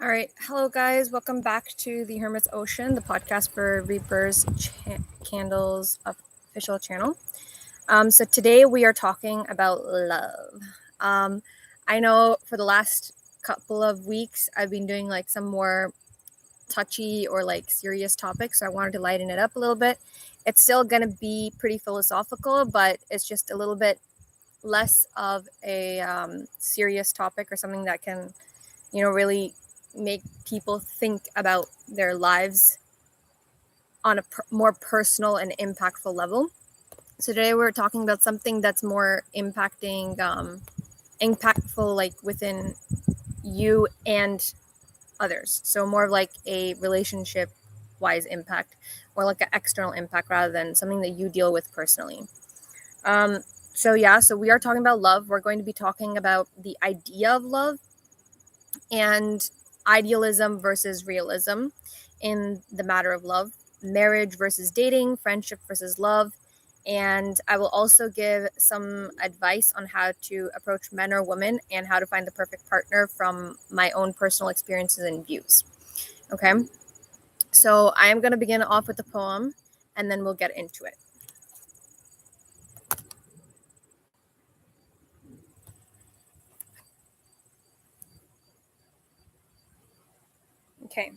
All right. Hello, guys. Welcome back to the Hermit's Ocean, the podcast for Reaper's Candles official channel. So today we are talking about love. I know for the last couple of weeks I've been doing like some more touchy or like serious topics, so I wanted to lighten it up a little bit. It's still going to be pretty philosophical, but it's just a little bit less of a serious topic or something that can really make people think about their lives on a more personal and impactful level. So today we're talking about something that's more impactful, like within you and others. So more of like a relationship wise impact, or like an external impact rather than something that you deal with personally. Um, so we are talking about love. We're going to be talking about the idea of love and idealism versus realism in the matter of love, marriage versus dating, friendship versus love. And I will also give some advice on how to approach men or women and how to find the perfect partner from my own personal experiences and views. Okay, so I am going to begin off with the poem and then we'll get into it. Okay,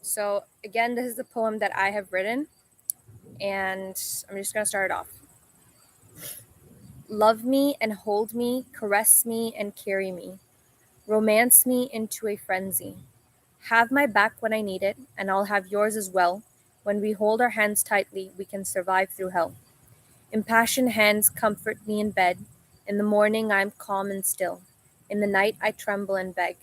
so again, this is the poem that I have written, and I'm just going to start it off. Love me and hold me, caress me and carry me, romance me into a frenzy. Have my back when I need it, and I'll have yours as well. When we hold our hands tightly, we can survive through hell. Impassioned hands comfort me in bed. In the morning, I am calm and still. In the night, I tremble and beg.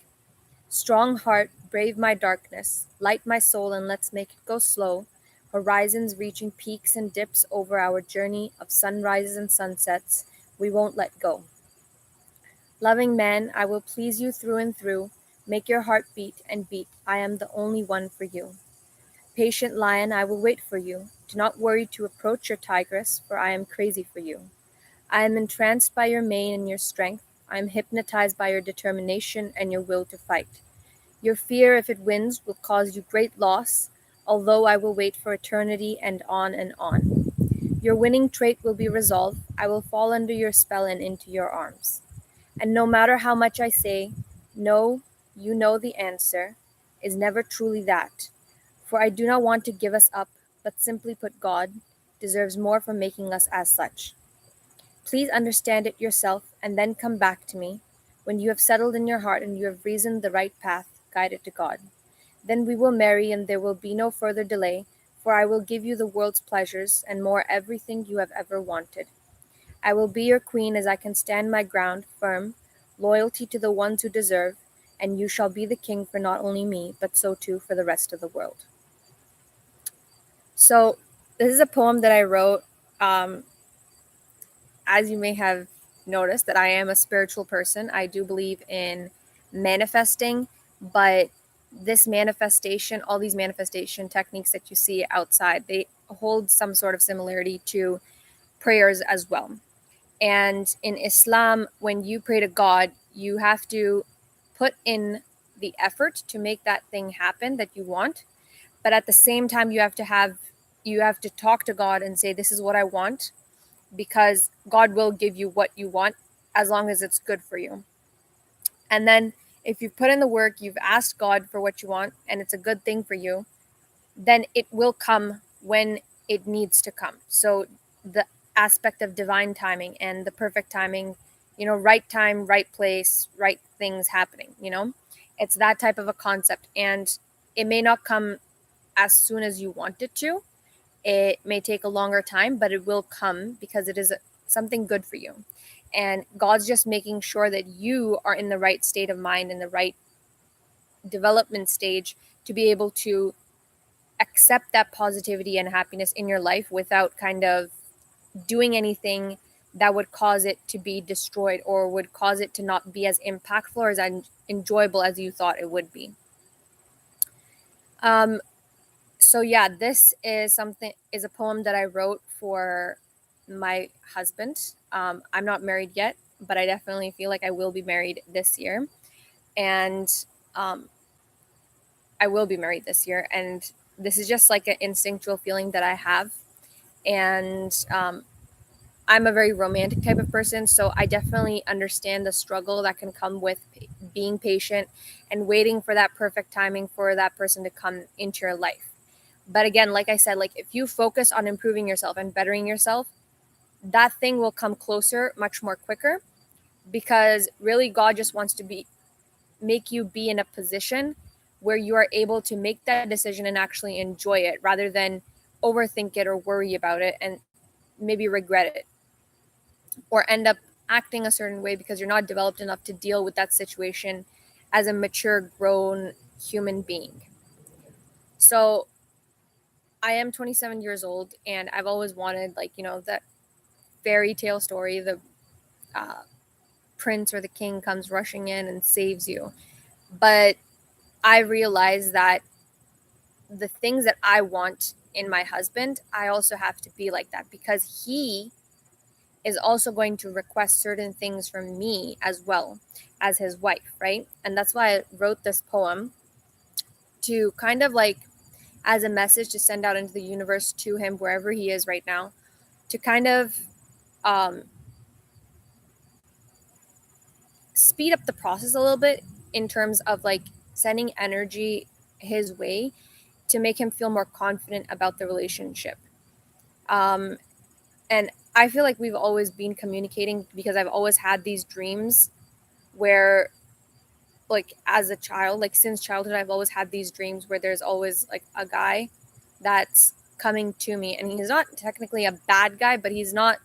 Strong heart, brave my darkness, light my soul and let's make it go slow. Horizons reaching peaks and dips over our journey of sunrises and sunsets, we won't let go. Loving man, I will please you through and through, make your heart beat and beat, I am the only one for you. Patient lion, I will wait for you. Do not worry to approach your tigress, for I am crazy for you. I am entranced by your mane and your strength. I am hypnotized by your determination and your will to fight. Your fear, if it wins, will cause you great loss, although I will wait for eternity and on and on. Your winning trait will be resolve. I will fall under your spell and into your arms. And no matter how much I say, no, you know the answer, is never truly that. For I do not want to give us up, but simply put God deserves more for making us as such. Please understand it yourself and then come back to me when you have settled in your heart and you have reasoned the right path, guided to God. Then we will marry and there will be no further delay, for I will give you the world's pleasures and more everything you have ever wanted. I will be your queen as I can stand my ground firm, loyalty to the ones who deserve, and you shall be the king for not only me, but so too for the rest of the world. So, this is a poem that I wrote. Um, as you may have noticed, that I am a spiritual person. I do believe in manifesting, but this manifestation, all these manifestation techniques that you see outside, they hold some sort of similarity to prayers as well. And in Islam, when you pray to God, you have to put in the effort to make that thing happen that you want. But at the same time, you have to talk to God and say, this is what I want, because God will give you what you want as long as it's good for you. And then if you've put in the work, you've asked God for what you want, and it's a good thing for you, then it will come when it needs to come. So the aspect of divine timing and the perfect timing, right time, right place, right things happening. It's that type of a concept. And it may not come as soon as you want it to. It may take a longer time, but it will come because it is something good for you. And God's just making sure that you are in the right state of mind, in the right development stage to be able to accept that positivity and happiness in your life without kind of doing anything that would cause it to be destroyed or would cause it to not be as impactful or as enjoyable as you thought it would be. Um, so yeah, this is a poem that I wrote for my husband. I'm not married yet, but I definitely feel like I will be married this year. And um, I will be married this year, and this is just like an instinctual feeling that I have. And I'm a very romantic type of person, so I definitely understand the struggle that can come with being patient and waiting for that perfect timing for that person to come into your life. But again, like I said, like if you focus on improving yourself and bettering yourself, that thing will come closer much more quicker, because really God just wants to make you be in a position where you are able to make that decision and actually enjoy it rather than overthink it or worry about it and maybe regret it or end up acting a certain way because you're not developed enough to deal with that situation as a mature, grown human being. So I am 27 years old, and I've always wanted, like, that fairy tale story, the uh, prince or the king comes rushing in and saves you. But I realize that the things that I want in my husband, I also have to be like that, because he is also going to request certain things from me as well as his wife, right? And that's why I wrote this poem, to kind of like as a message to send out into the universe to him wherever he is right now, to kind of um, speed up the process a little bit in terms of like sending energy his way to make him feel more confident about the relationship. Um, and I feel like we've always been communicating, because I've always had these dreams where, like, as a child, like since childhood, I've always had these dreams where there's always like a guy that's coming to me, and he's not technically a bad guy, but he's not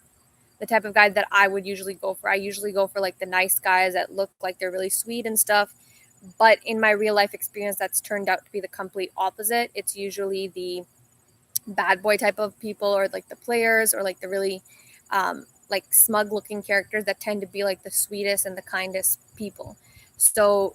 the type of guy that I would usually go for. I usually go for like the nice guys that look like they're really sweet and stuff. But in my real life experience, that's turned out to be the complete opposite. It's usually the bad boy type of people, or like the players, or like the really like smug looking characters that tend to be like the sweetest and the kindest people. So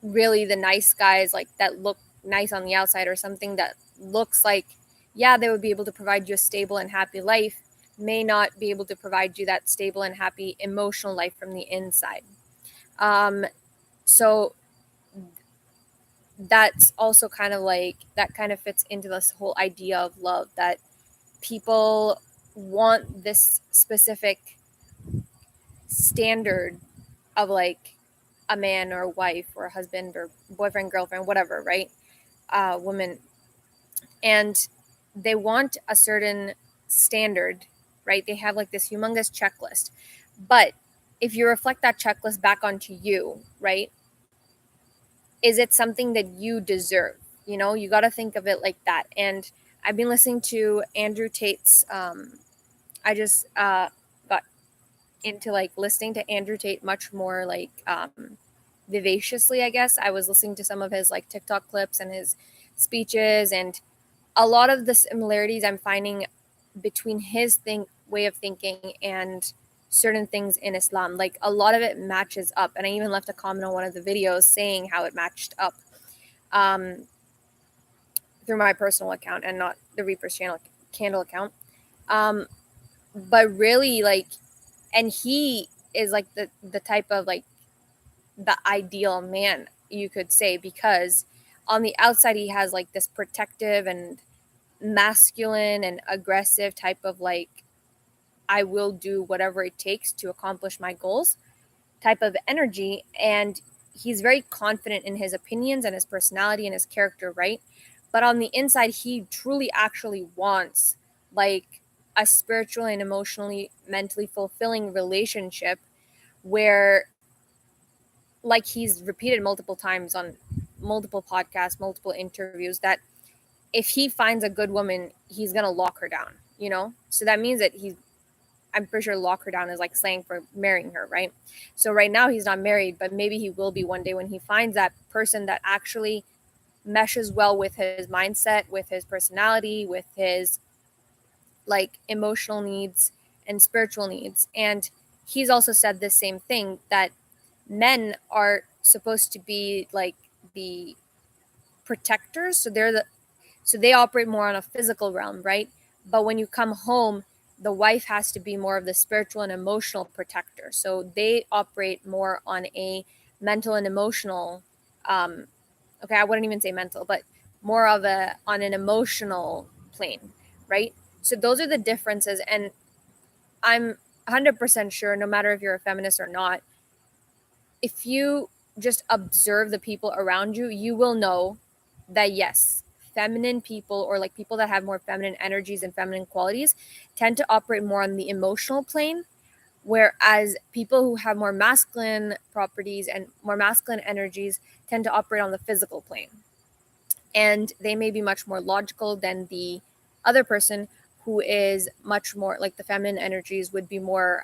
really the nice guys, like that look nice on the outside, or something that looks like, yeah, they would be able to provide you a stable and happy life, may not be able to provide you that stable and happy emotional life from the inside. So that's also kind of like, that kind of fits into this whole idea of love, that people want this specific standard of like a man or a wife or a husband or boyfriend, girlfriend, whatever, right? Woman. And they want a certain standard, right? They have like this humongous checklist. But if you reflect that checklist back onto you, right? Is it something that you deserve? You got to think of it like that. And I've been listening to Andrew Tate's, I just got into like listening to Andrew Tate much more like vivaciously, I guess. I was listening to some of his like TikTok clips and his speeches, and a lot of the similarities I'm finding between his way of thinking and certain things in Islam. Like a lot of it matches up, and I even left a comment on one of the videos saying how it matched up um, through my personal account and not the Reaper's channel candle account. Um, but really, like, and he is like the type of like the ideal man, you could say, because on the outside he has like this protective and masculine and aggressive type of like, I will do whatever it takes to accomplish my goals type of energy. And he's very confident in his opinions and his personality and his character, right? But on the inside, he truly actually wants like a spiritually and emotionally, mentally fulfilling relationship where, like he's repeated multiple times on multiple podcasts, multiple interviews, that if he finds a good woman, he's gonna lock her down. So that means that I'm pretty sure lock her down is like slang for marrying her, right? So right now he's not married, but maybe he will be one day when he finds that person that actually meshes well with his mindset, with his personality, with his like emotional needs and spiritual needs. And he's also said the same thing, that men are supposed to be like the protectors. So they operate more on a physical realm, right? But when you come home, the wife has to be more of the spiritual and emotional protector. So they operate more on a mental and emotional Okay, I wouldn't even say mental, but more of a on an emotional plane, right? So those are the differences. And I'm 100% sure, no matter if you're a feminist or not, if you just observe the people around you, you will know that yes, feminine people, or like people that have more feminine energies and feminine qualities, tend to operate more on the emotional plane, whereas people who have more masculine properties and more masculine energies tend to operate on the physical plane. And they may be much more logical than the other person, who is much more like the feminine energies would be more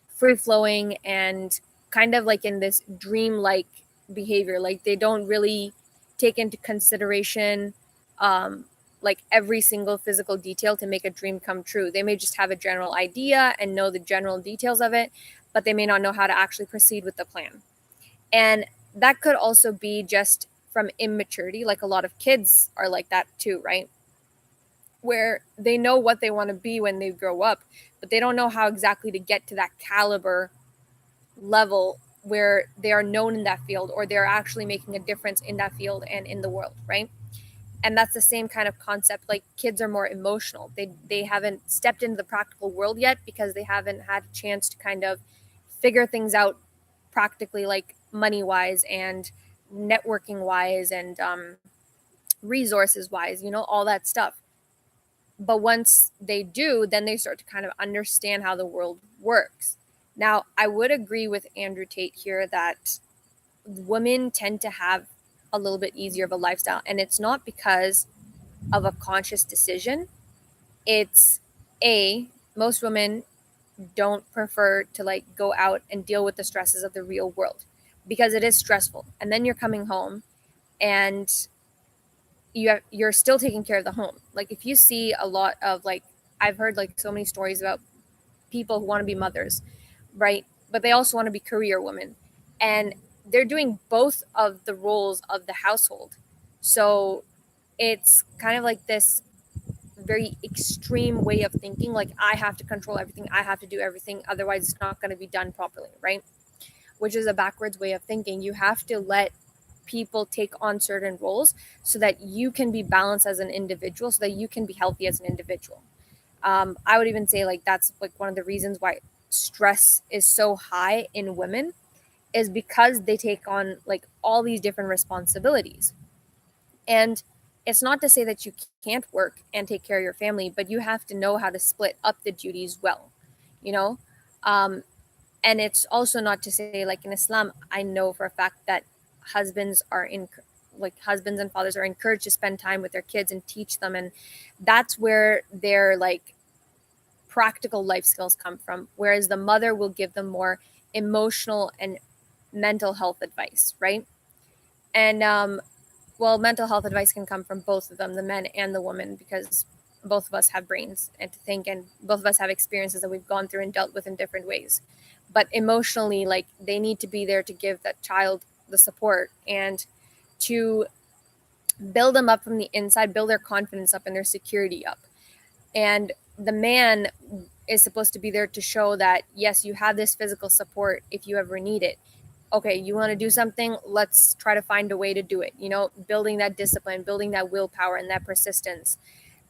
free flowing and kind of like in this dream like behavior. Like they don't really take into consideration um, like every single physical detail to make a dream come true. They may just have a general idea and know the general details of it, but they may not know how to actually proceed with the plan. And that could also be just from immaturity. Like a lot of kids are like that too, right? Where they know what they want to be when they grow up, but they don't know how exactly to get to that caliber level where they are known in that field, or they're actually making a difference in that field and in the world, right? And that's the same kind of concept. Like kids are more emotional. They haven't stepped into the practical world yet because they haven't had a chance to kind of figure things out practically, like money wise and networking wise and resources wise, all that stuff. But once they do, then they start to kind of understand how the world works. Now, I would agree with Andrew Tate here that women tend to have a little bit easier of a lifestyle, and it's not because of a conscious decision. It's a most women don't prefer to like go out and deal with the stresses of the real world because it is stressful. And then you're coming home and you're still taking care of the home. Like if you see a lot of like, I've heard like so many stories about people who want to be mothers, right? But they also want to be career women. And they're doing both of the roles of the household. So it's kind of like this very extreme way of thinking. Like I have to control everything, I have to do everything, otherwise it's not going to be done properly, right? Which is a backwards way of thinking. You have to let people take on certain roles so that you can be balanced as an individual, so that you can be healthy as an individual. I would even say like that's like one of the reasons why stress is so high in women, is because they take on like all these different responsibilities. And it's not to say that you can't work and take care of your family, but you have to know how to split up the duties well, you know? Um, and it's also not to say like in Islam, I know for a fact that husbands are in like husbands and fathers are encouraged to spend time with their kids and teach them, and that's where their like practical life skills come from, whereas the mother will give them more emotional and mental health advice, right? And well, mental health advice can come from both of them, the men and the women, because both of us have brains and to think, and both of us have experiences that we've gone through and dealt with in different ways. But emotionally, like they need to be there to give that child the support and to build them up from the inside, build their confidence up and their security up. And the man is supposed to be there to show that yes, you have this physical support if you ever need it. Okay, you want to do something, let's try to find a way to do it, building that discipline, building that willpower and that persistence.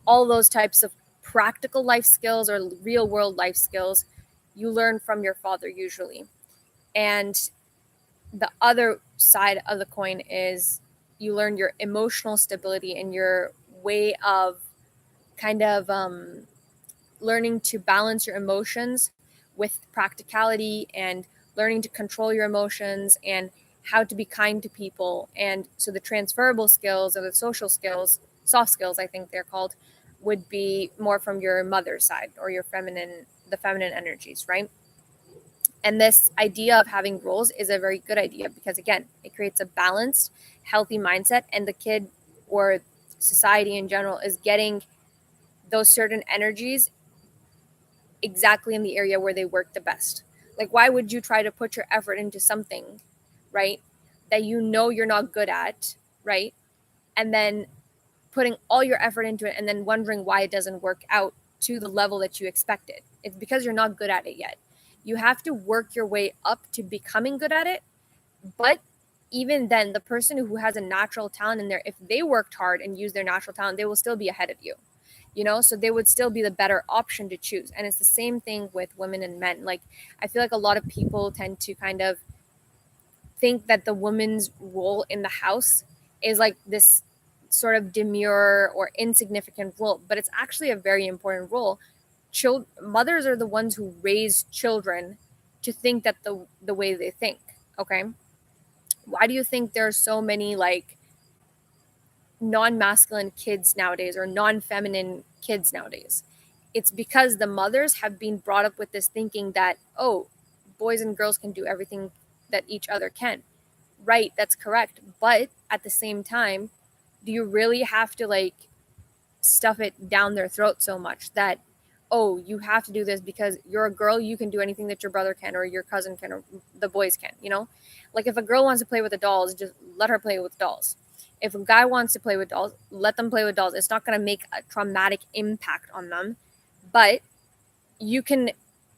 All those types of practical life skills or real world life skills you learn from your father usually. And the other side of the coin is you learn your emotional stability and your way of kind of learning to balance your emotions with practicality, and learning to control your emotions and how to be kind to people. And so the transferable skills or the social skills, soft skills, I think they're called, would be more from your mother's side or the feminine energies, right? And this idea of having roles is a very good idea because, again, it creates a balanced, healthy mindset, and the kid or society in general is getting those certain energies exactly in the area where they work the best. Like, why would you try to put your effort into something, right, that you know you're not good at, right? And then putting all your effort into it and then wondering why it doesn't work out to the level that you expected. It's because you're not good at it yet. You have to work your way up to becoming good at it, but even then, the person who has a natural talent in there, if they worked hard and used their natural talent, they will still be ahead of you. So they would still be the better option to choose. And it's the same thing with women and men. Like, I feel like a lot of people tend to kind of think that the woman's role in the house is like this sort of demure or insignificant role, but it's actually a very important role. Mothers are the ones who raise children to think that the way they think. Okay, why do you think there are so many like non-masculine kids nowadays or non-feminine kids nowadays? It's because the mothers have been brought up with this thinking that, oh, boys and girls can do everything that each other can. Right, that's correct. But at the same time, do you really have to like stuff it down their throat so much that, oh, you have to do this because you're a girl, you can do anything that your brother can or your cousin can or the boys can? Like, if a girl wants to play with the dolls, just let her play with dolls. If a guy wants to play with dolls, let them play with dolls. It's not going to make a traumatic impact on them, but you can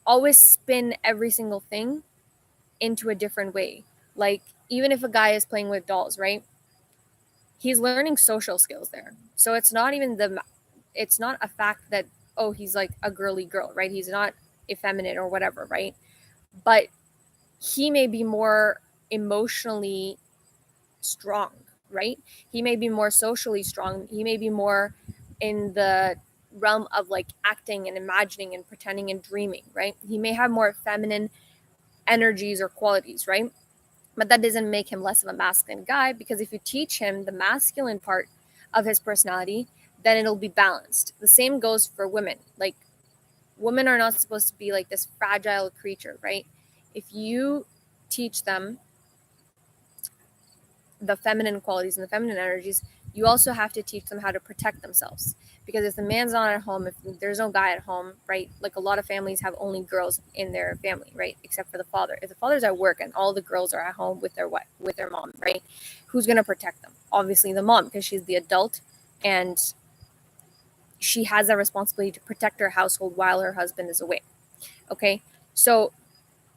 always spin every single thing into a different way. Like, even if a guy is playing with dolls, right? He's learning social skills there. So it's not a fact that, oh, he's like a girly girl, right? He's not effeminate or whatever, right? But he may be more emotionally strong, right? He may be more socially strong. He may be more in the realm of like acting and imagining and pretending and dreaming, right? He may have more feminine energies or qualities, right? But that doesn't make him less of a masculine guy, because if you teach him the masculine part of his personality, then it'll be balanced. The same goes for women. Like, women are not supposed to be like this fragile creature, right? If you teach them the feminine qualities and the feminine energies, you also have to teach them how to protect themselves. Because if the man's not at home, if there's no guy at home, right? Like, a lot of families have only girls in their family, right? Except for the father. If the father's at work and all the girls are at home with their wife, with their mom, right? Who's going to protect them? Obviously the mom, because she's the adult and she has that responsibility to protect her household while her husband is away. Okay? So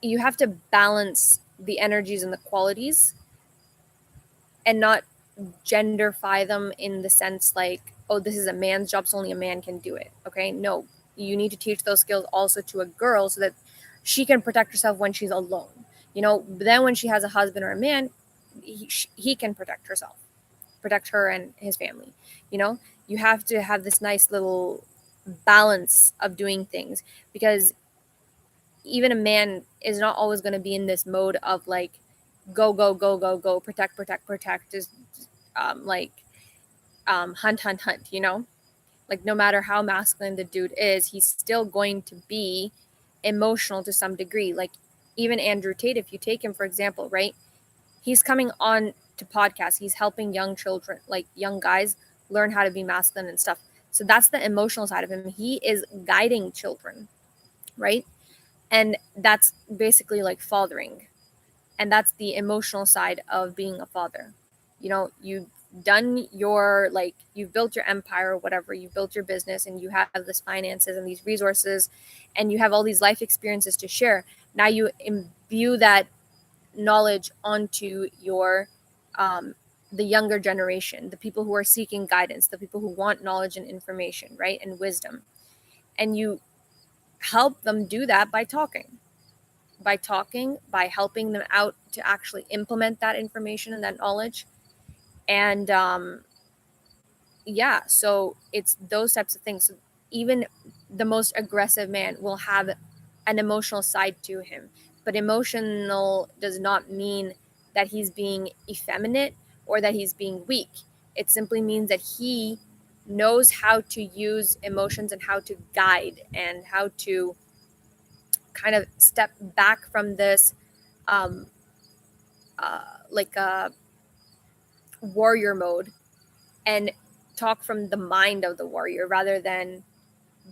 you have to balance the energies and the qualities and not genderfy them in the sense like, oh, this is a man's job, so only a man can do it. Okay, no, you need to teach those skills also to a girl so that she can protect herself when she's alone. Then when she has a husband or a man, he can protect her and his family. You have to have this nice little balance of doing things, because even a man is not always going to be in this mode of like, go go go go go, protect, just hunt. Like, no matter how masculine the dude is, he's still going to be emotional to some degree. Like, even Andrew Tate, if you take him for example, right? He's coming on to podcasts, he's helping young children, like young guys, learn how to be masculine and stuff. So that's the emotional side of him. He is guiding children, right? And that's basically like fathering. And that's the emotional side of being a father. You've done you've built your empire or whatever, you've built your business, and you have this finances and these resources, and you have all these life experiences to share. Now you imbue that knowledge onto your the younger generation, the people who are seeking guidance, the people who want knowledge and information, right, and wisdom. And you help them do that by helping them out to actually implement that information and that knowledge. And yeah, so it's those types of things. So even the most aggressive man will have an emotional side to him, but emotional does not mean that he's being effeminate or that he's being weak. It simply means that he knows how to use emotions and how to guide and how to kind of step back from this um, like a warrior mode and talk from the mind of the warrior rather than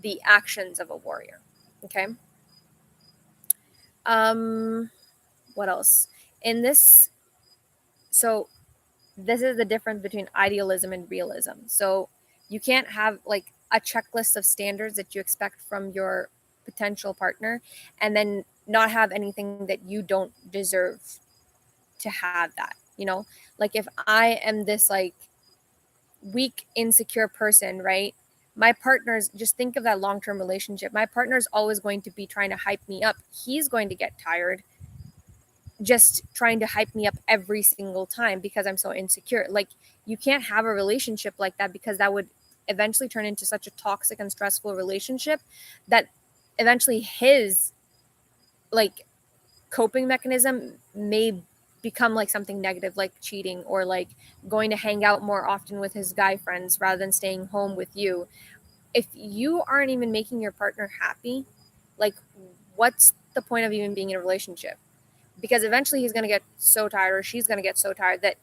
the actions of a warrior. Okay. What else in this? So this is the difference between idealism and realism. So you can't have like a checklist of standards that you expect from your potential partner and then not have anything that you don't deserve to have that. Like if I am this like weak, insecure person, right? My partner's, just think of that long-term relationship. My partner's always going to be trying to hype me up. He's going to get tired just trying to hype me up every single time because I'm so insecure. Like, you can't have a relationship like that, because that would eventually turn into such a toxic and stressful relationship that eventually his like coping mechanism may become like something negative, like cheating, or like going to hang out more often with his guy friends rather than staying home with you. If you aren't even making your partner happy, like, what's the point of even being in a relationship? Because eventually he's going to get so tired, or she's going to get so tired, that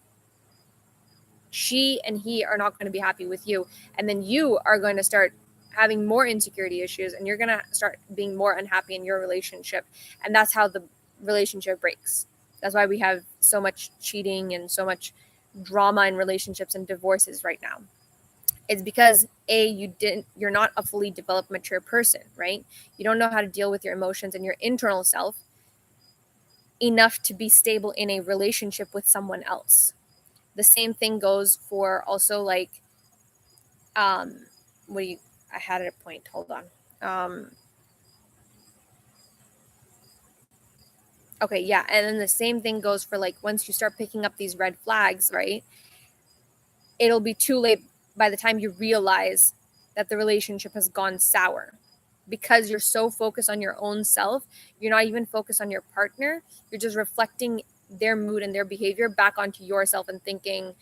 she and he are not going to be happy with you. And then you are going to start having more insecurity issues, and you're going to start being more unhappy in your relationship. And that's how the relationship breaks. That's why we have so much cheating and so much drama in relationships and divorces right now. It's because you're not a fully developed, mature person, right? You don't know how to deal with your emotions and your internal self enough to be stable in a relationship with someone else. The same thing goes for also like what do you I had a point, hold on. Okay, yeah, and then the same thing goes for like once you start picking up these red flags, right? It'll be too late by the time you realize that the relationship has gone sour, because you're so focused on your own self. You're not even focused on your partner. You're just reflecting their mood and their behavior back onto yourself and thinking,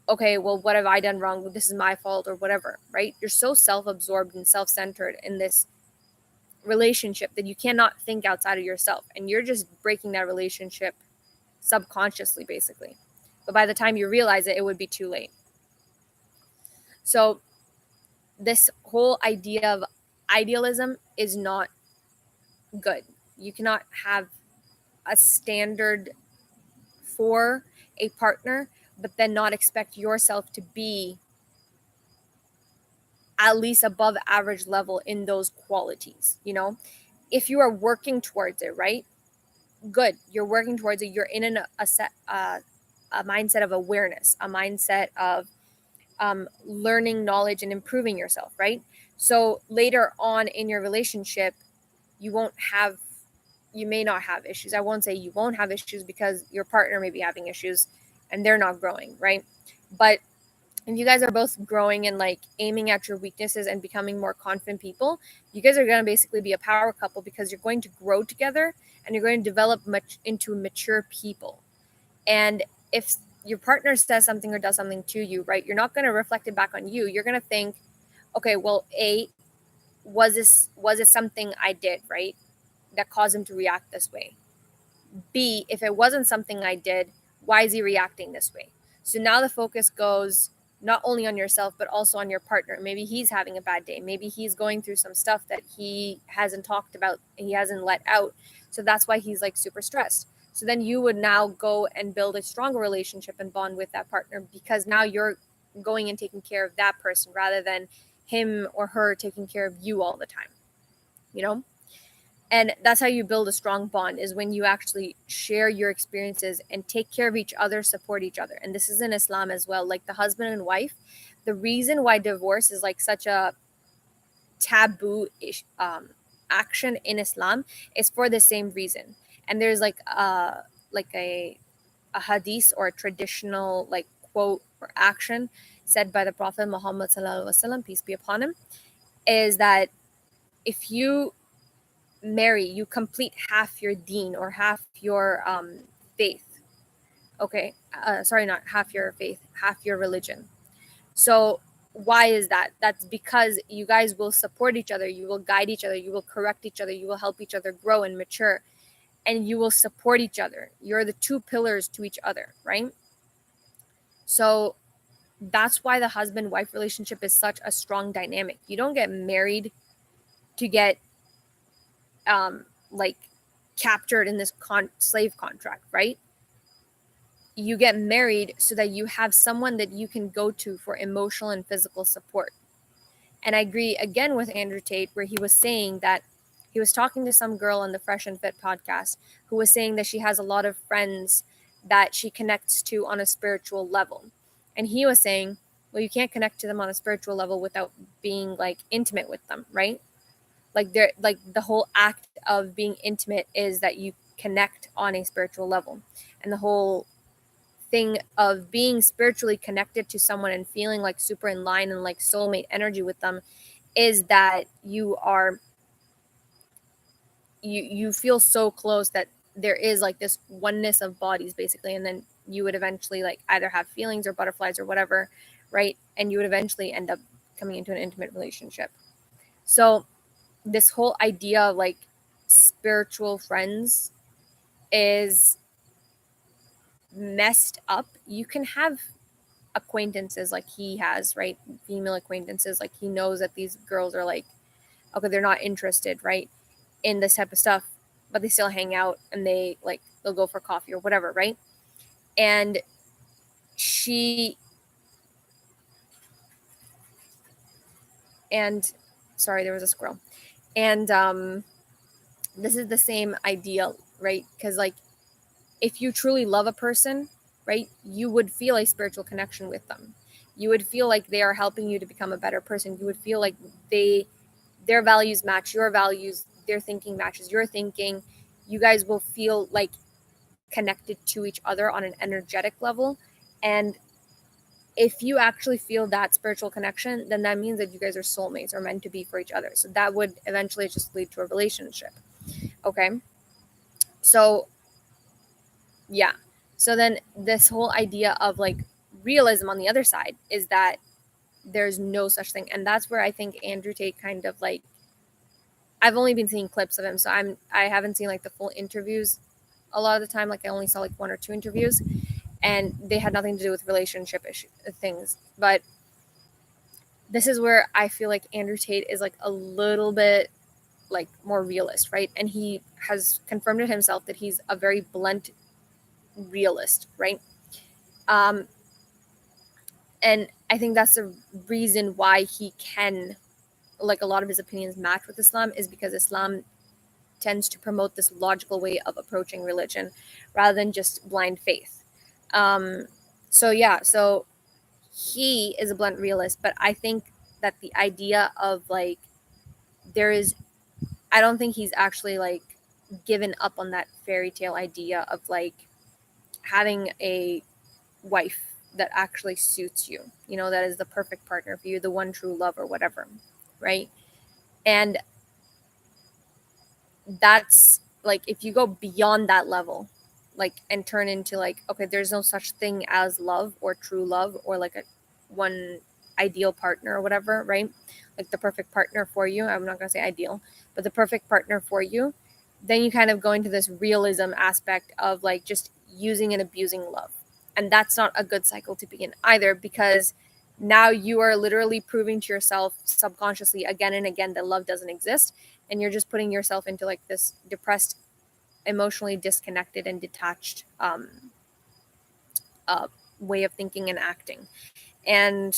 okay, well, what have I done wrong? This is my fault, or whatever, right? You're so self-absorbed and self-centered in this relationship that you cannot think outside of yourself, and you're just breaking that relationship subconsciously, basically. But by the time you realize it, it would be too late. So this whole idea of idealism is not good. You cannot have a standard for a partner, but then not expect yourself to be at least above average level in those qualities. If you are working towards it, right? Good, you're working towards it. You're in a mindset of awareness, a mindset of learning knowledge and improving yourself, right? So later on in your relationship, you may not have issues. I won't say you won't have issues, because your partner may be having issues and they're not growing, right? But if you guys are both growing and like aiming at your weaknesses and becoming more confident people, you guys are going to basically be a power couple, because you're going to grow together and you're going to develop much into mature people. And if your partner says something or does something to you, right, you're not going to reflect it back on you. You're going to think, okay, well, was this something I did, right, that caused him to react this way? B, if it wasn't something I did, why is he reacting this way? So now the focus goes not only on yourself, but also on your partner. Maybe he's having a bad day. Maybe he's going through some stuff that he hasn't talked about, he hasn't let out. So that's why he's like super stressed. So then you would now go and build a stronger relationship and bond with that partner, because now you're going and taking care of that person rather than him or her taking care of you all the time, you know? And that's how you build a strong bond, is when you actually share your experiences and take care of each other, support each other. And this is in Islam as well, like the husband and wife. The reason why divorce is like such a taboo action in Islam is for the same reason. And there's like a hadith, or a traditional like quote or action said by the Prophet Muhammad sallallahu alaihi wasallam, peace be upon him, is that if you marry, you complete half your deen, or half your faith. Okay, sorry, not half your faith, half your religion. So why is that? That's because you guys will support each other, you will guide each other, you will correct each other, you will help each other grow and mature, and you will support each other. You're the two pillars to each other, right? So that's why the husband-wife relationship is such a strong dynamic. You don't get married to get like captured in this slave contract, right? You get married so that you have someone that you can go to for emotional and physical support. And I agree again with Andrew Tate, where he was saying that he was talking to some girl on the Fresh and Fit podcast who was saying that she has a lot of friends that she connects to on a spiritual level. And he was saying, well, you can't connect to them on a spiritual level without being like intimate with them, right? Like they're like the whole act of being intimate is that you connect on a spiritual level. And the whole thing of being spiritually connected to someone and feeling like super in line and like soulmate energy with them is that you feel so close that there is like this oneness of bodies basically, and then you would eventually like either have feelings or butterflies or whatever, right? And you would eventually end up coming into an intimate relationship. So this whole idea of like spiritual friends is messed up. You can have acquaintances like he has, right? Female acquaintances, like he knows that these girls are like, okay, they're not interested, right, in this type of stuff, but they still hang out and they'll go for coffee or whatever, right? And she and sorry, there was a squirrel. And this is the same idea, right? Because like if you truly love a person, right, you would feel a spiritual connection with them. You would feel like they are helping you to become a better person. You would feel like their values match your values, their thinking matches your thinking. You guys will feel like connected to each other on an energetic level. And if you actually feel that spiritual connection, then that means that you guys are soulmates or meant to be for each other. So that would eventually just lead to a relationship. Okay. So yeah. So then this whole idea of like realism on the other side is that there's no such thing. And that's where I think Andrew Tate kind of like, I've only been seeing clips of him, so I haven't seen like the full interviews a lot of the time. Like I only saw like one or two interviews, and they had nothing to do with relationship things. But this is where I feel like Andrew Tate is like a little bit like more realist, right? And he has confirmed it himself that he's a very blunt realist, right? Um, and I think that's the reason why he can, like a lot of his opinions match with Islam, is because Islam tends to promote this logical way of approaching religion rather than just blind faith. Um, so yeah, so he is a blunt realist, but I think that the idea of like there is, I don't think he's actually like given up on that fairy tale idea of like having a wife that actually suits you, you know, that is the perfect partner for you, the one true love or whatever, right? And that's like if you go beyond that level, like and turn into like, okay, there's no such thing as love or true love or like a one ideal partner or whatever, right? Like the perfect partner for you. I'm not going to say ideal, but the perfect partner for you. Then you kind of go into this realism aspect of like just using and abusing love. And that's not a good cycle to be in either, because now you are literally proving to yourself subconsciously again and again that love doesn't exist, and you're just putting yourself into like this depressed, emotionally disconnected and detached uh, way of thinking and acting. And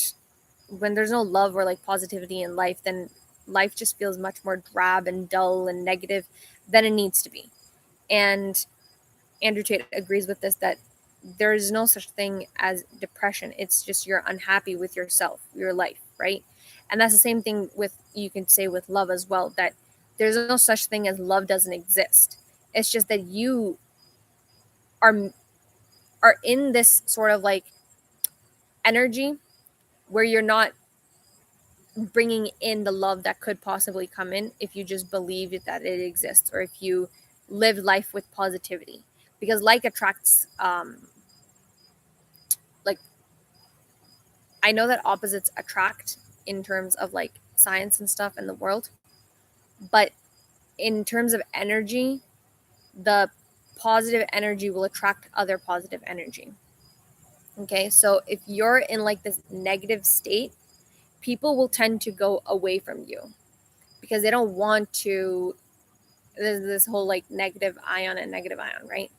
when there's no love or like positivity in life, then life just feels much more drab and dull and negative than it needs to be. And Andrew Tate agrees with this, that there is no such thing as depression. It's just you're unhappy with yourself, your life, right? And that's the same thing with, you can say with love as well, that there's no such thing as love doesn't exist. It's just that you are are in this sort of like energy where you're not bringing in the love that could possibly come in if you just believe that it exists, or if you live life with positivity, because like attracts like I know that opposites attract in terms of like science and stuff in the world, but in terms of energy, the positive energy will attract other positive energy. Okay, so if you're in like this negative state, people will tend to go away from you because they don't want to. There's this whole like negative ion and negative ion, right?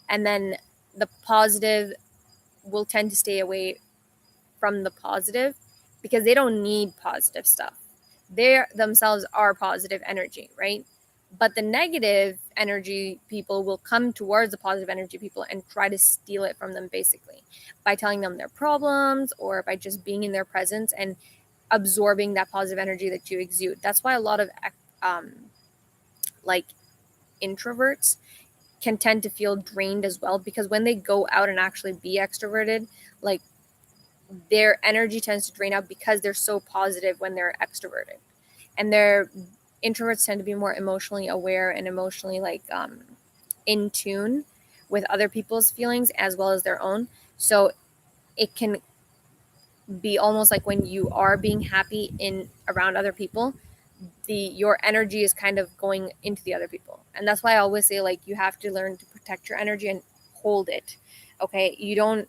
And then the positive will tend to stay away from the positive because they don't need positive stuff. They themselves are positive energy, right? But the negative energy people will come towards the positive energy people and try to steal it from them, basically, by telling them their problems or by just being in their presence and absorbing that positive energy that you exude. That's why a lot of um, like introverts can tend to feel drained as well, because when they go out and actually be extroverted, like their energy tends to drain out because they're so positive when they're extroverted. And their introverts tend to be more emotionally aware and emotionally in tune with other people's feelings as well as their own. So it can be almost like when you are being happy in around other people, your energy is kind of going into the other people. And that's why I always say, like, you have to learn to protect your energy and hold it. Okay, you don't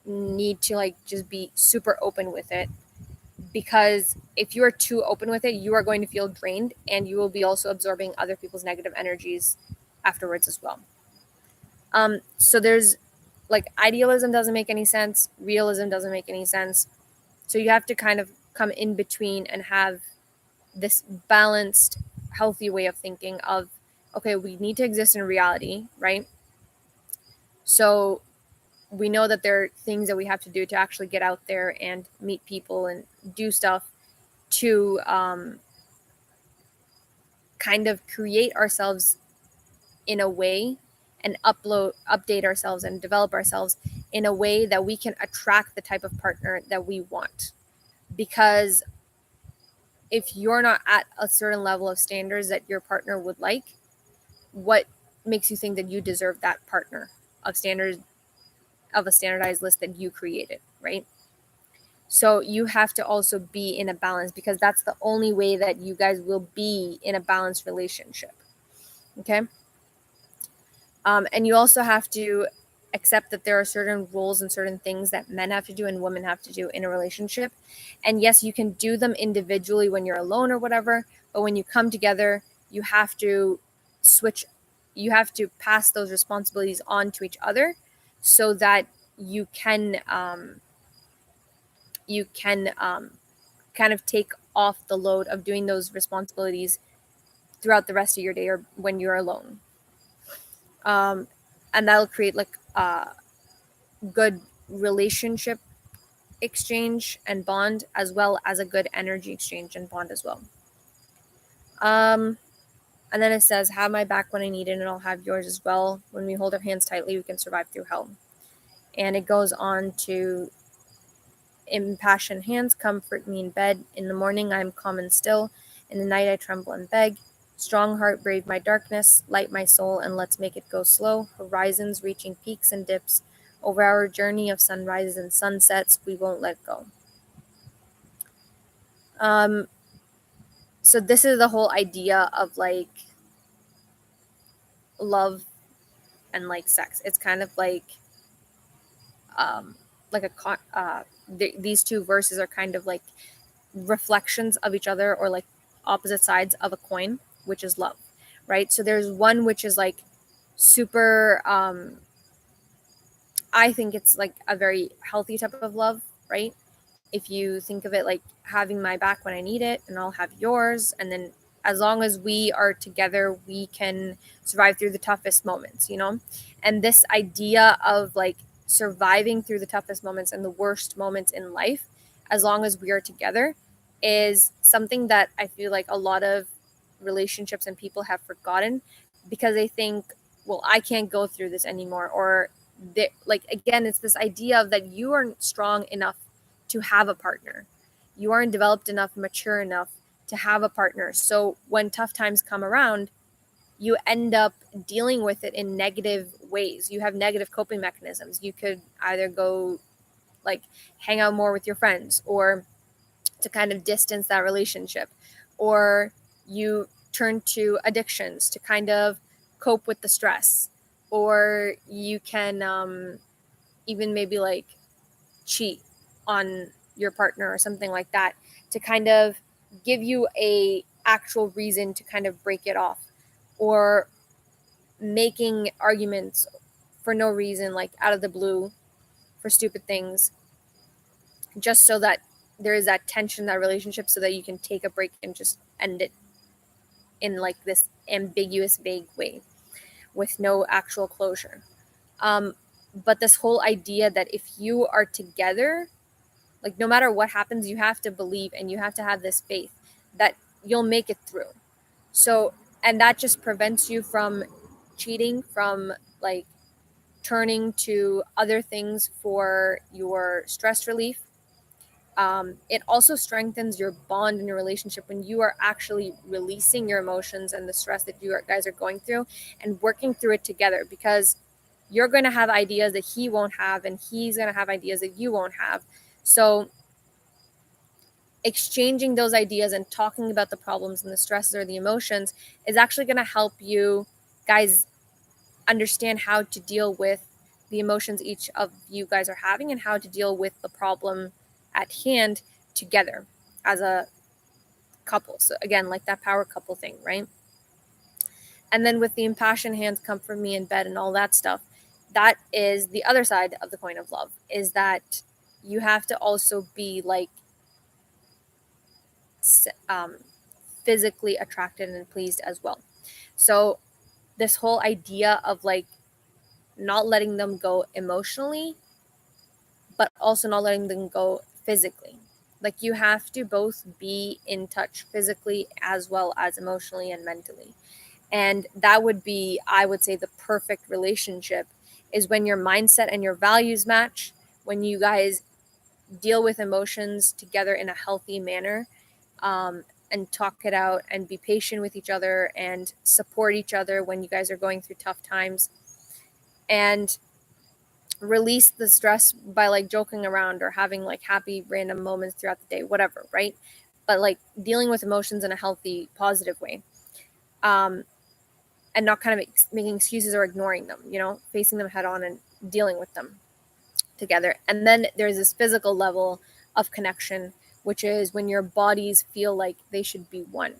need to like just be super open with it, because if you are too open with it, you are going to feel drained and you will be also absorbing other people's negative energies afterwards as well. So there's like idealism doesn't make any sense, realism doesn't make any sense. So you have to kind of come in between and have this balanced, healthy way of thinking of, okay, we need to exist in reality, right? So we know that there are things that we have to do to actually get out there and meet people and do stuff to kind of create ourselves in a way and update ourselves and develop ourselves in a way that we can attract the type of partner that we want. Because if you're not at a certain level of standards that your partner would like, what makes you think that you deserve that partner of standards, of a standardized list that you created, right? So you have to also be in a balance, because that's the only way that you guys will be in a balanced relationship. Okay. And you also have to accept that there are certain roles and certain things that men have to do and women have to do in a relationship. And yes, you can do them individually when you're alone or whatever, but when you come together, you have to switch, you have to pass those responsibilities on to each other, so that you can kind of take off the load of doing those responsibilities throughout the rest of your day or when you're alone. um, and that'll create like a good relationship exchange and bond, as well as a good energy exchange and bond as well. um, and then it says, have my back when I need it and I'll have yours as well. When we hold our hands tightly, we can survive through hell. And it goes on to, impassioned hands comfort me in bed. In the morning I am calm and still. In the night I tremble and beg. Strong heart brave my darkness. Light my soul and let's make it go slow. Horizons reaching peaks and dips. Over our journey of sunrises and sunsets, we won't let go. Um, so this is the whole idea of like love and like sex. It's kind of um, like these two verses are kind of like reflections of each other, or like opposite sides of a coin, which is love, right? So there's one which is like super I think it's like a very healthy type of love, right? If you think of it like having my back when I need it and I'll have yours, and then as long as we are together, we can survive through the toughest moments, you know? And this idea of like surviving through the toughest moments and the worst moments in life, as long as we are together, is something that I feel like a lot of relationships and people have forgotten, because they think, well, I can't go through this anymore. Or like, again, it's this idea of that you aren't strong enough to have a partner. You aren't developed enough, mature enough to have a partner. So when tough times come around, you end up dealing with it in negative ways. You have negative coping mechanisms. You could either go like hang out more with your friends, or to kind of distance that relationship, or you turn to addictions to kind of cope with the stress, or you can even maybe like cheat on your partner or something like that, to kind of give you a actual reason to kind of break it off, or making arguments for no reason, like out of the blue, for stupid things, just so that there is that tension in that relationship, so that you can take a break and just end it. in like this ambiguous, vague way with no actual closure. But this whole idea that if you are together, like no matter what happens, you have to believe and you have to have this faith that you'll make it through. So, and that just prevents you from cheating, from like turning to other things for your stress relief. It also strengthens your bond in your relationship when you are actually releasing your emotions and the stress that you guys are going through and working through it together, because you're going to have ideas that he won't have and he's going to have ideas that you won't have. So exchanging those ideas and talking about the problems and the stresses or the emotions is actually going to help you guys understand how to deal with the emotions each of you guys are having and how to deal with the problem at hand together as a couple. So again, like that power couple thing, right? And then with the impassioned hands come from me in bed and all that stuff, that is the other side of the coin of love, is that you have to also be like um, physically attracted and pleased as well. So this whole idea of like not letting them go emotionally, but also not letting them go physically. Like you have to both be in touch physically as well as emotionally and mentally. And that would be, I would say, the perfect relationship is when your mindset and your values match, when you guys deal with emotions together in a healthy manner, and talk it out and be patient with each other and support each other when you guys are going through tough times, and release the stress by like joking around or having like happy random moments throughout the day, whatever, right? But like dealing with emotions in a healthy, positive way. Um, and not kind of making excuses or ignoring them, facing them head on and dealing with them together. And then there's this physical level of connection, which is when your bodies feel like they should be one,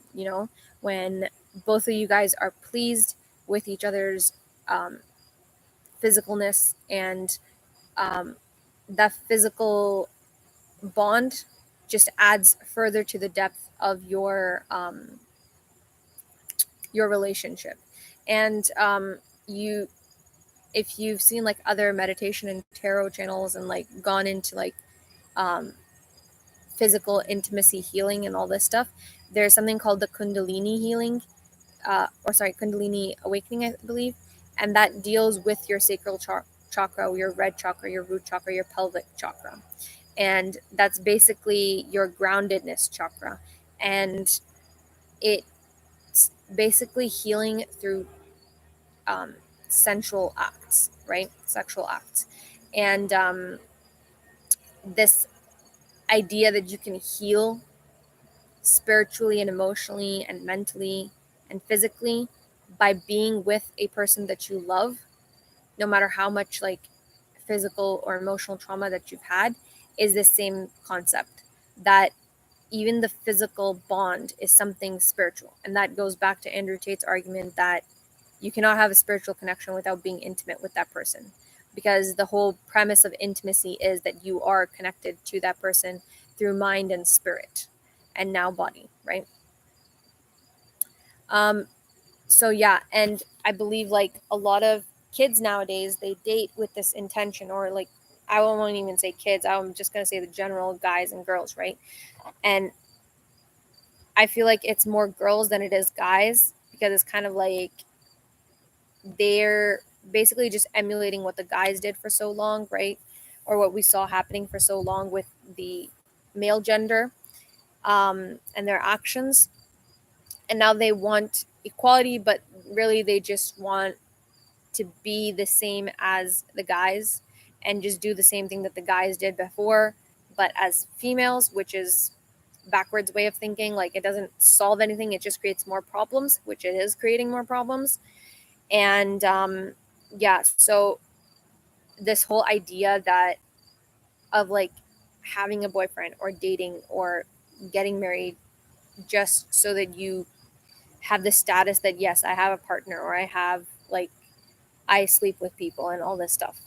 when both of you guys are pleased with each other's physicalness, and that physical bond just adds further to the depth of your relationship. And you if you've seen like other meditation and tarot channels and like gone into like um, physical intimacy healing and all this stuff, there's something called the Kundalini healing, Kundalini awakening, I believe, and that deals with your sacral chakra, your red chakra, your root chakra, your pelvic chakra, and that's basically your groundedness chakra, and it's basically healing through um, sensual acts, right? Sexual acts. And this idea that you can heal spiritually and emotionally and mentally and physically by being with a person that you love, no matter how much like physical or emotional trauma that you've had, is the same concept, that even the physical bond is something spiritual. And that goes back to Andrew Tate's argument that you cannot have a spiritual connection without being intimate with that person, because the whole premise of intimacy is that you are connected to that person through mind and spirit and now body, right? um so yeah, and I believe like a lot of kids nowadays, they date with this intention, or like I won't even say kids, I'm just going to say the general guys and girls, right? And I feel like it's more girls than it is guys, because it's kind of like they're basically just emulating what the guys did for so long, right? Or what we saw happening for so long with the male gender, and their actions. And now they want equality, but really they just want to be the same as the guys and just do the same thing that the guys did before, but as females, which is backwards way of thinking. Like it doesn't solve anything, it just creates more problems, which it is creating more problems. And yeah, so this whole idea that of like having a boyfriend or dating or getting married just so that you have the status that yes, I have a partner, or I have like I sleep with people and all this stuff,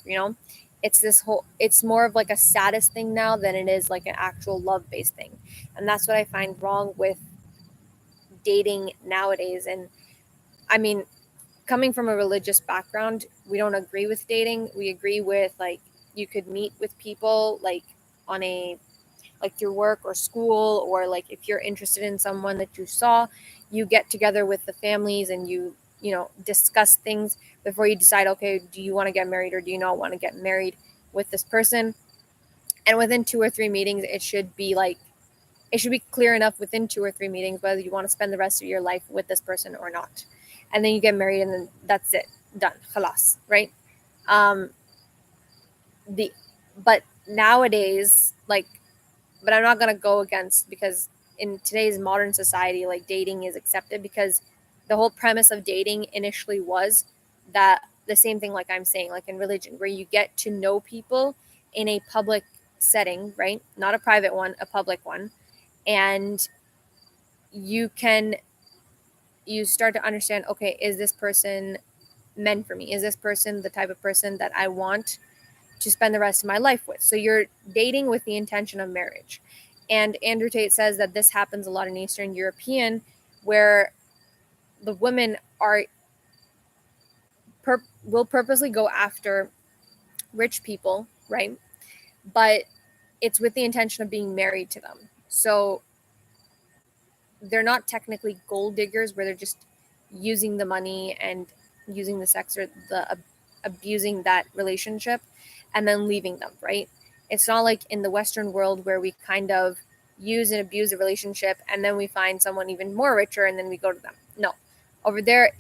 it's this whole, it's more of like a status thing now than it is like an actual love based thing. And that's what I find wrong with dating nowadays. And I mean, coming from a religious background, we don't agree with dating. We agree with, like, you could meet with people like on a, like through work or school, or like if you're interested in someone that you saw, you get together with the families and you discuss things before you decide, okay, do you want to get married or do you not want to get married with this person. And within 2 or 3 meetings, it should be clear enough within 2 or 3 meetings whether you want to spend the rest of your life with this person or not. And then you get married, and then that's it, done, khalas, right? um the but nowadays, like, but I'm not going to go against, because in today's modern society, like, dating is accepted, because the whole premise of dating initially was that the same thing, like I'm saying, like in religion, where you get to know people in a public setting, right? Not a private one, a public one. And you you start to understand, okay, is this person meant for me? Is this person the type of person that I want to spend the rest of my life with? So you're dating with the intention of marriage. And Andrew Tate says that this happens a lot in Eastern European, where the women will purposely go after rich people, right? But it's with the intention of being married to them. So they're not technically gold diggers, where they're just using the money and using the sex, or abusing that relationship and then leaving them, right? It's not like in the Western world, where we kind of use and abuse a relationship and then we find someone even more richer and then we go to them. No, over there,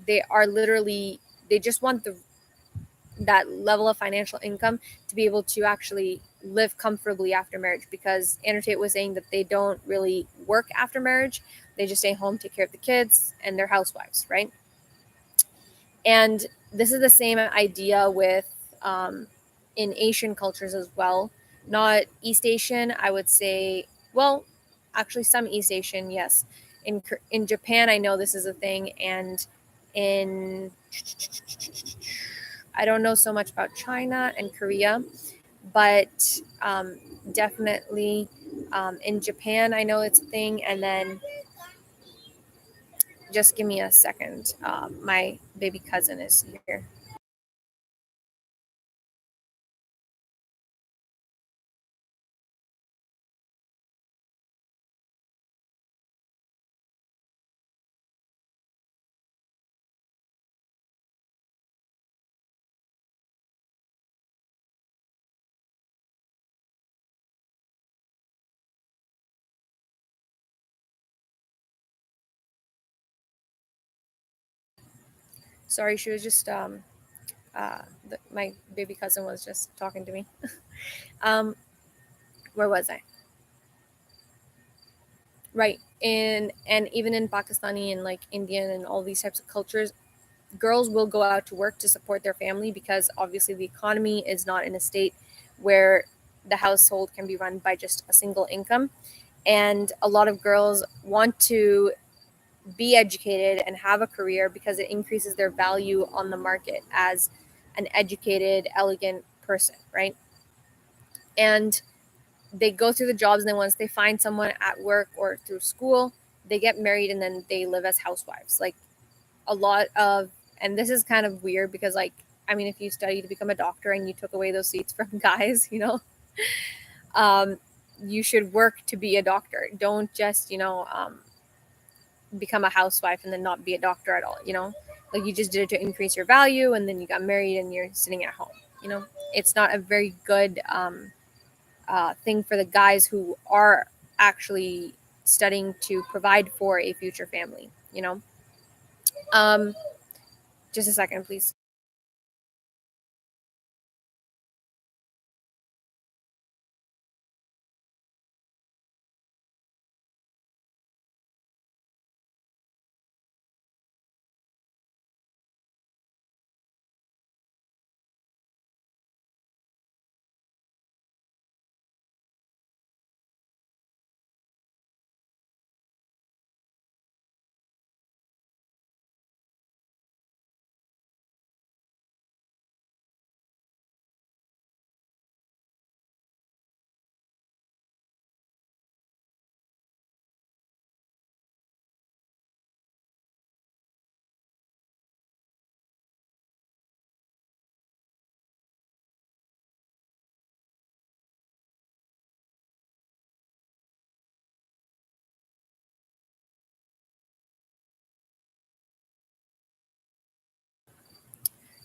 they are literally, they just want that level of financial income to be able to actually live comfortably after marriage, because Andrew Tate was saying that they don't really work after marriage. They just stay home, take care of the kids, and they're housewives, right? And this is the same idea with in Asian cultures as well. Not East Asian, I would say. Well, actually, some East Asian, yes. In Japan, I know this is a thing, and in I don't know so much about China and Korea, but definitely in Japan, I know it's a thing. And then just give me a second. My baby cousin is here. Sorry, she was just my baby cousin was just talking to me. um, where was I? Right. And even in Pakistani and like Indian and all these types of cultures, girls will go out to work to support their family, because obviously the economy is not in a state where the household can be run by just a single income. And a lot of girls want to be educated and have a career because it increases their value on the market as an educated, elegant person, right? And they go through the jobs, and then once they find someone at work or through school, they get married and then they live as housewives. Like, a lot of, and this is kind of weird, because, like, I mean, if you study to become a doctor and you took away those seats from guys, um, you should work to be a doctor. Don't just, become a housewife and then not be a doctor at all. Like, you just did it to increase your value, and then you got married and you're sitting at home. It's not a very good thing for the guys who are actually studying to provide for a future family. um just a second, please.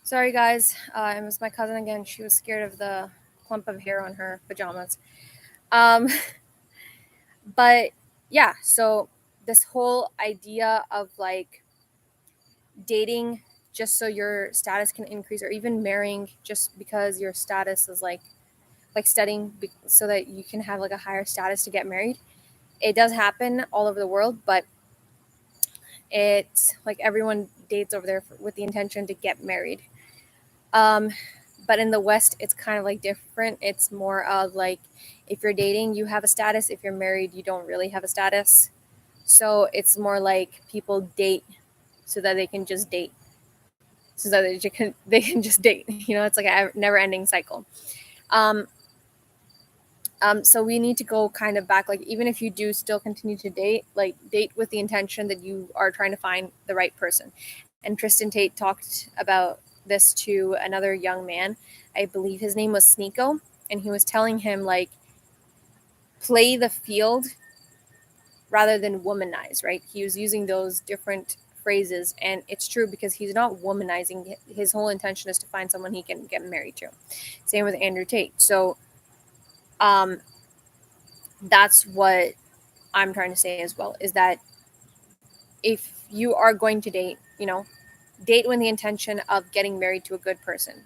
Sorry, guys. It was my cousin again. She was scared of the clump of hair on her pajamas. Um, but yeah, so this whole idea of like dating just so your status can increase, or even marrying just because your status is like studying so that you can have like a higher status to get married. It does happen all over the world, but it's like everyone dates over there with the intention to get married. Um, but in the West, it's kind of like different. It's more of like if you're dating, you have a status. If you're married, you don't really have a status. So it's more like people date so that they can just date, so that they can just date. It's like a never-ending cycle. Um, so we need to go kind of back, like even if you do still continue to date, like date with the intention that you are trying to find the right person. And Tristan Tate talked about this to another young man. I believe his name was Sneeko, and he was telling him like play the field rather than womanize, right? He was using those different phrases, and it's true because he's not womanizing. His whole intention is to find someone he can get married to. Same with Andrew Tate. So um that's what I'm trying to say as well, is that if you are going to date, date with the intention of getting married to a good person.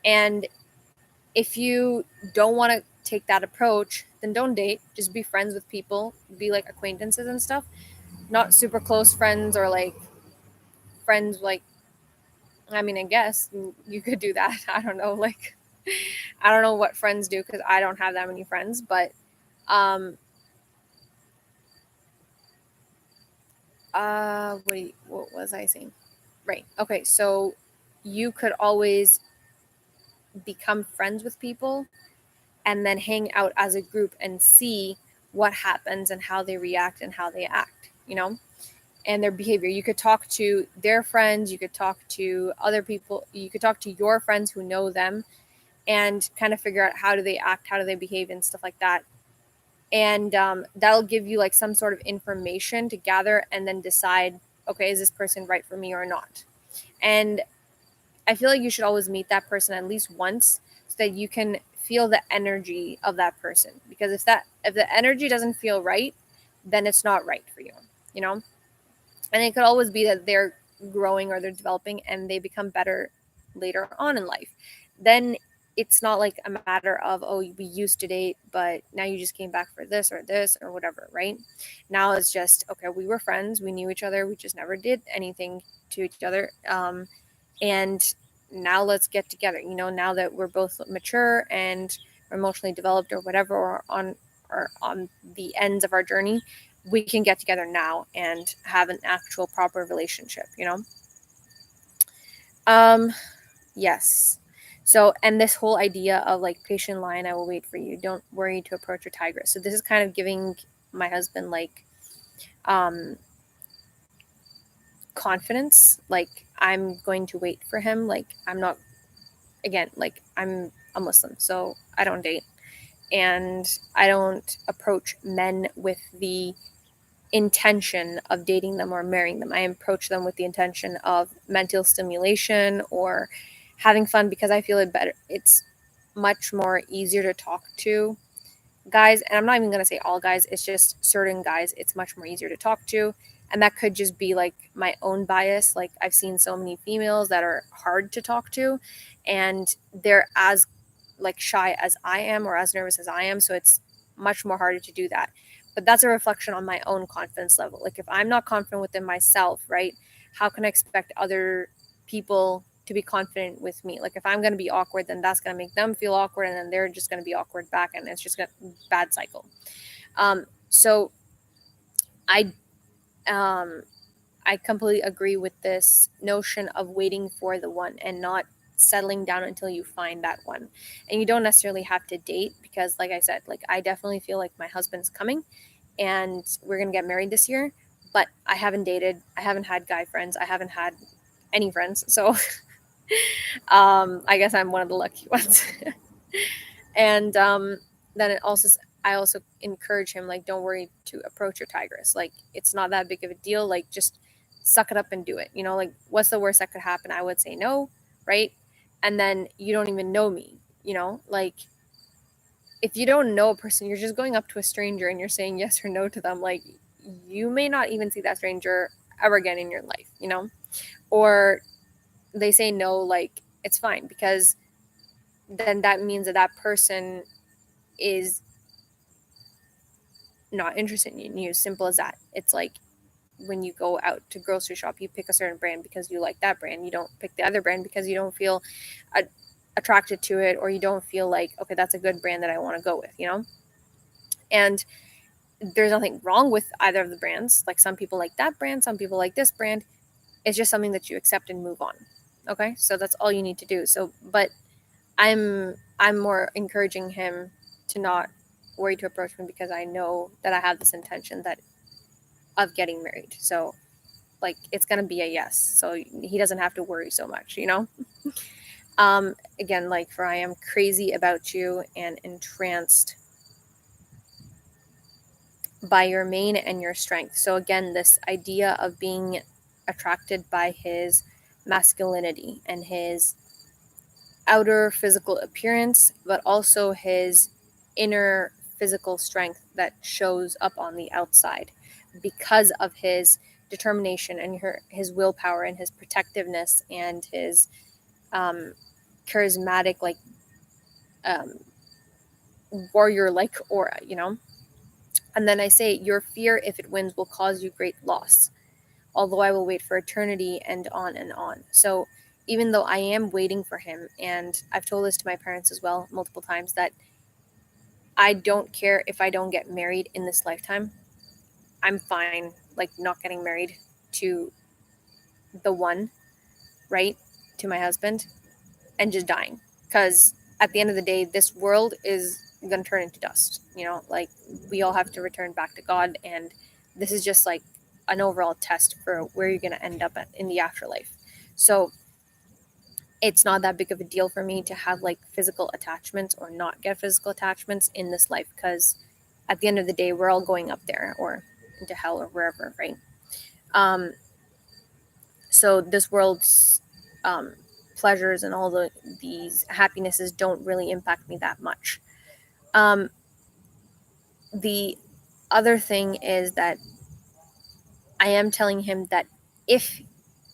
And if you don't want to take that approach, then don't date. Just be friends with people, be like acquaintances and stuff. Not super close friends, or like friends like, I mean, I guess you could do that. I don't know, like I don't know what friends do because I don't have that many friends, but um what was I saying? Right. Okay, so you could always become friends with people and then hang out as a group and see what happens and how they react and how they act, and their behavior. You could talk to their friends, you could talk to other people, you could talk to your friends who know them, and kind of figure out how do they act, how do they behave, and stuff like that. And that'll give you like some sort of information to gather and then decide, okay, is this person right for me or not? And I feel like you should always meet that person at least once so that you can feel the energy of that person. Because if the energy doesn't feel right, then it's not right for you, you know? And it could always be that they're growing or they're developing and they become better later on in life. Then it's not like a matter of, oh, we used to date, but now you just came back for this or whatever, right? Now it's just, okay, we were friends, we knew each other, we just never did anything to each other. And now let's get together, now that we're both mature and emotionally developed or whatever, or on the ends of our journey, we can get together now and have an actual proper relationship. um yes. So, and this whole idea of like patient line, I will wait for you, don't worry to approach your tigress. So this is kind of giving my husband like um confidence, like I'm going to wait for him, like I'm not, again, like I'm a Muslim, so I don't date, and I don't approach men with the intention of dating them or marrying them. I approach them with the intention of mental stimulation or having fun, because I feel it's much more easier to talk to guys. And I'm not even going to say all guys, it's just certain guys it's much more easier to talk to. And that could just be like my own bias. Like I've seen so many females that are hard to talk to, and they're as like shy as I am or as nervous as I am, so it's much more harder to do that. But that's a reflection on my own confidence level. Like if I'm not confident within myself, right, how can I expect other people to be confident with me? Like if I'm going to be awkward, then that's going to make them feel awkward, and then they're just going to be awkward back, and it's just a bad cycle. So I um I completely agree with this notion of waiting for the one and not settling down until you find that one. And you don't necessarily have to date, because like I said, like I definitely feel like my husband's coming and we're going to get married this year, but I haven't dated, I haven't had guy friends, I haven't had any friends. So I guess I'm one of the lucky ones. And then I also encourage him, like, don't worry to approach your tigress, like it's not that big of a deal, like just suck it up and do it, like what's the worst that could happen? I would say no, right? And then you don't even know me, like if you don't know a person, you're just going up to a stranger and you're saying yes or no to them. Like you may not even see that stranger ever again in your life, or they say no, like it's fine, because then that means that that person is not interested in you. Simple as that. It's like when you go out to grocery shop, you pick a certain brand because you like that brand. You don't pick the other brand because you don't feel attracted to it, or you don't feel like, okay, that's a good brand that I want to go with, And there's nothing wrong with either of the brands. Like some people like that brand, some people like this brand. It's just something that you accept and move on. Okay? So that's all you need to do. So but I'm more encouraging him to not worry to approach me, because I know that I have this intention that of getting married. So like it's gonna be a yes. So he doesn't have to worry so much, Again, like, for I am crazy about you and entranced by your mane and your strength. So again, this idea of being attracted by his masculinity and his outer physical appearance, but also his inner physical strength that shows up on the outside because of his determination and his willpower and his protectiveness and his charismatic, like um, warrior like aura, And then I say, your fear, if it wins, will cause you great loss, although I will wait for eternity, and on and on. So even though I am waiting for him, and I've told this to my parents as well multiple times, that I don't care if I don't get married in this lifetime. I'm fine, like, not getting married to the one, right? To my husband, and just dying. Because at the end of the day, this world is going to turn into dust, like we all have to return back to God. And this is just like an overall test for where you're going to end up at in the afterlife. So it's not that big of a deal for me to have like physical attachments or not get physical attachments in this life, because at the end of the day, we're all going up there or into hell or wherever, right? Um, so this world's pleasures and all these happinesses don't really impact me that much. The other thing is that I am telling him that if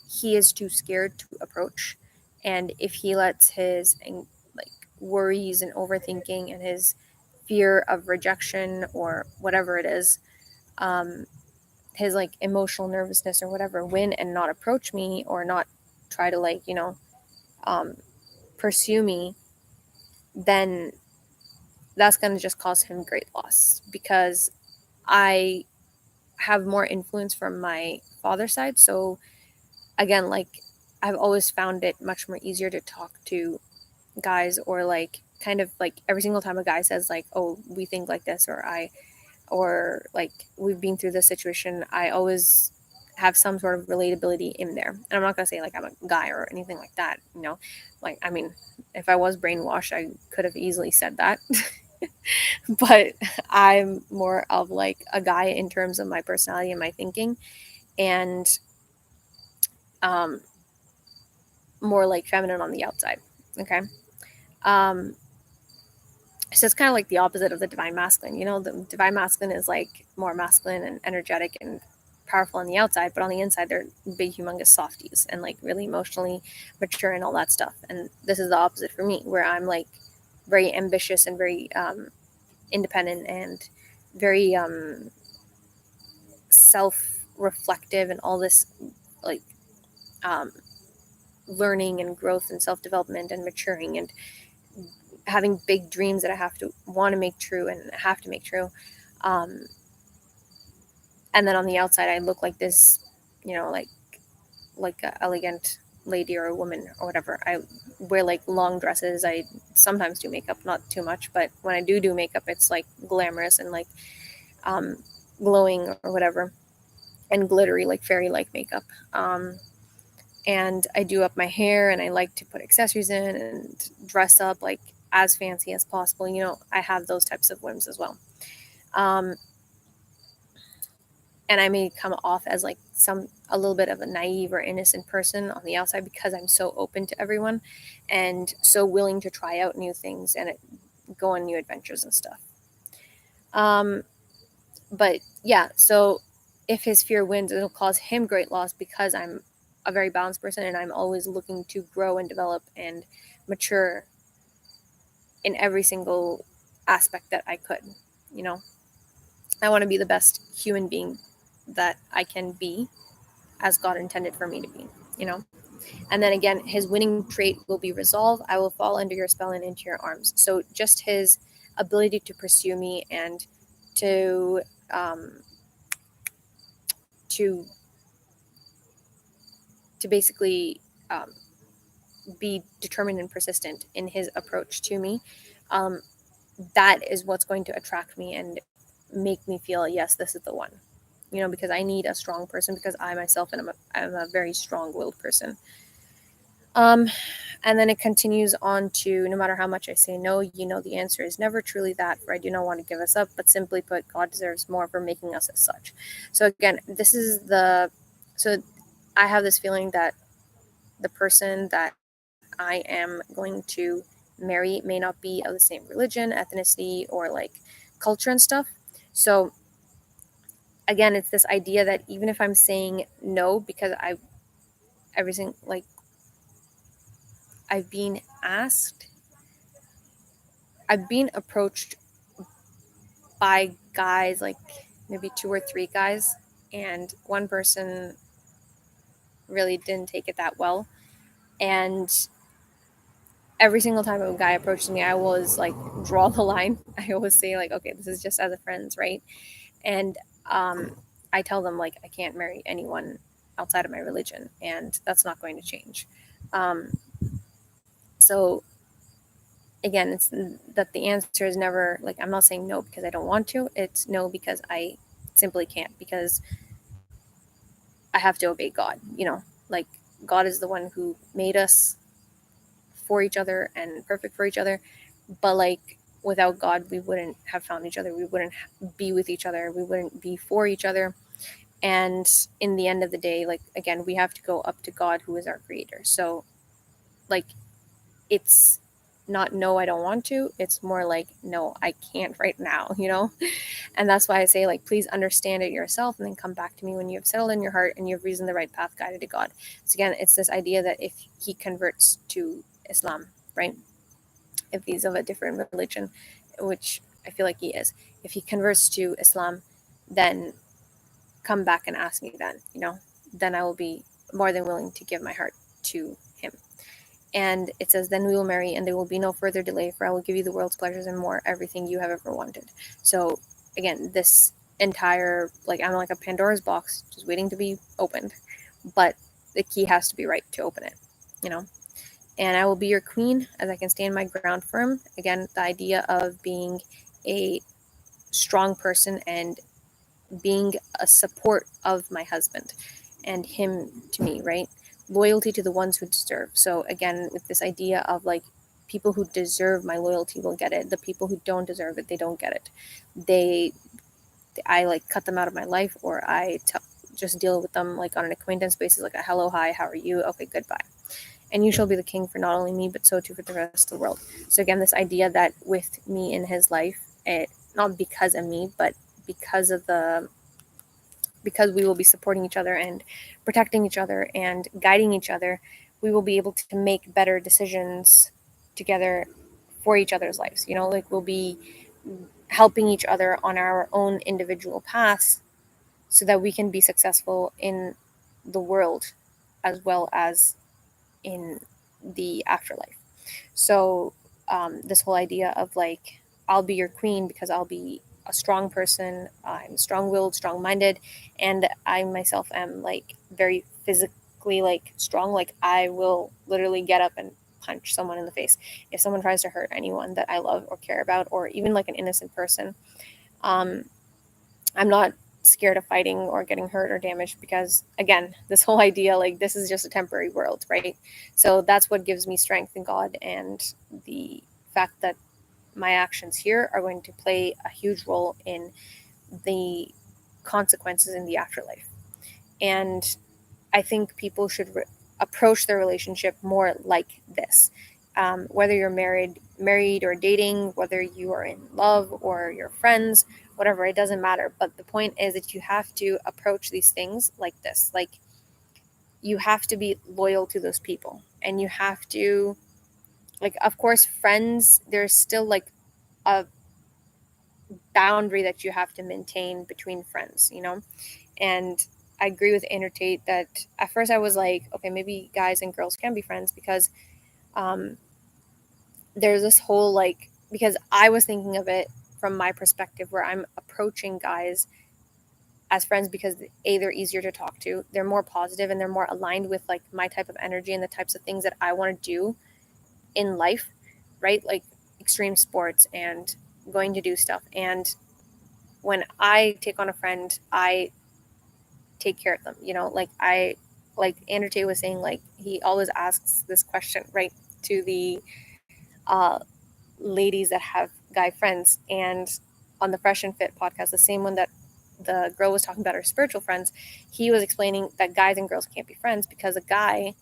he is too scared to approach, and if he lets his like worries and overthinking and his fear of rejection or whatever it is, um, his like emotional nervousness or whatever, win and not approach me or not try to like um, pursue me, then that's going to just cause him great loss, because I have more influence from my father's side. So again, like, I've always found it much more easier to talk to guys, or like kind of like every single time a guy says like, oh, we think like this, or like we've been through this situation, I always have some sort of relatability in there. And I'm not gonna say like I'm a guy or anything like that, like, I mean, if I was brainwashed, I could have easily said that. But I'm more of like a guy in terms of my personality and my thinking, and um, more like feminine on the outside. Okay. Um, so it's kind of like the opposite of the divine masculine. The divine masculine is like more masculine and energetic and powerful on the outside, but on the inside, they're big, humongous softies and like really emotionally mature and all that stuff. And this is the opposite for me, where I'm like very ambitious and very independent and very self-reflective and all this like um, learning and growth and self-development and maturing and having big dreams that I have to want to make true and have to make true. Um, and then on the outside, I look like this, like a elegant lady or a woman or whatever. I wear like long dresses. I sometimes do makeup, not too much, but when I do makeup, it's like glamorous and like um, glowing or whatever, and glittery, like fairy like makeup. And I do up my hair, and I like to put accessories in and dress up like as fancy as possible. I have those types of whims as well. Um, and I may come off as like a little bit of a naive or innocent person on the outside because I'm so open to everyone and so willing to try out new things and go on new adventures and stuff. But yeah, so if his fear wins, it'll cause him great loss because I'm a very balanced person and I'm always looking to grow and develop and mature in every single aspect that I could. You know, I want to be the best human being that I can be as God intended for me to be, you know? And then again, his winning trait will be resolve. I will fall under your spell and into your arms. So just his ability to pursue me and to um, to to basically be determined and persistent in his approach to me, um, that is what's going to attract me and make me feel, yes, this is the one. You know, because I need a strong person because I myself I'm a very strong-willed person. Um, and then it continues on to, no matter how much I say no, you know the answer is never truly that, for I do not want to give us up, but simply put, God deserves more for making us as such. So again, so I have this feeling that the person that I am going to marry may not be of the same religion, ethnicity, or like culture and stuff. So again, it's this idea that even if I'm saying no because everything like I've been asked, I've been approached by guys, like maybe 2 or 3 guys, and one person really didn't take it that well. And every single time a guy approached me, I always like draw the line. I always say like, okay, this is just as a friends, right? And I tell them like I can't marry anyone outside of my religion, and that's not going to change. Um, so again, it's that the answer is never like I'm not saying no because I don't want to. It's no because I simply can't, because I have to obey God. You know, like God is the one who made us for each other and perfect for each other, but like without God, we wouldn't have found each other. We wouldn't be with each other. We wouldn't be for each other. And in the end of the day, like again, we have to go up to God, who is our creator. So like it's not no, I don't want to. It's more like no, I can't right now, you know? And that's why I say like please understand it yourself and then come back to me when you have settled in your heart and you've reasoned the right path guided to God. So again, it's this idea that if he converts to Islam, right? If he's of a different religion, which I feel like he is, if he converts to Islam, then come back and ask me then, you know, then I will be more than willing to give my heart to him. And it says, then we will marry, and there will be no further delay, for I will give you the world's pleasures and more, everything you have ever wanted. So again, this entire, like, I'm like a Pandora's box, just waiting to be opened, but the key has to be right to open it, you know? And I will be your queen as I can stand my ground firm. Again, the idea of being a strong person and being a support of my husband and him to me, right? Loyalty to the ones who deserve. So again, with this idea of like people who deserve my loyalty will get it. The people who don't deserve it, they don't get it. I like cut them out of my life, or just deal with them like on an acquaintance basis, like a hello, hi, how are you? Okay, goodbye. And you shall be the king for not only me, but so too for the rest of the world. So again, this idea that with me in his life, not because of me, but because of because we will be supporting each other and protecting each other and guiding each other, we will be able to make better decisions together for each other's lives. You know, like we'll be helping each other on our own individual paths so that we can be successful in the world as well as in the afterlife. So this whole idea of like I'll be your queen because I'll be a strong person, I'm strong-willed, strong-minded, and I myself am like very physically like strong. Like I will literally get up and punch someone in the face if someone tries to hurt anyone that I love or care about, or even like an innocent person. um, I'm not scared of fighting or getting hurt or damaged because again, this whole idea like this is just a temporary world, right? So that's what gives me strength in God, and the fact that my actions here are going to play a huge role in the consequences in the afterlife. And I think people should approach their relationship more like this. Whether you're married or dating, whether you are in love or you're friends, whatever, it doesn't matter. But the point is that you have to approach these things like this. Like, you have to be loyal to those people, and you have to, like, of course, friends, there's still like a boundary that you have to maintain between friends, And I agree with Andrew Tate that at first I was like, okay, maybe guys and girls can be friends, because um, there's this whole, like, because I was thinking of it from my perspective, where I'm approaching guys as friends because they're easier to talk to, they're more positive, and they're more aligned with like my type of energy and the types of things that I want to do in life, right? Like extreme sports and going to do stuff. And when I take on a friend, I take care of them, like Andrew Tate was saying, like he always asks this question, right, to the uh, ladies that have guy friends. And on the Fresh and Fit podcast, the same one that the girl was talking about her spiritual friends, he was explaining that guys and girls can't be friends because a guy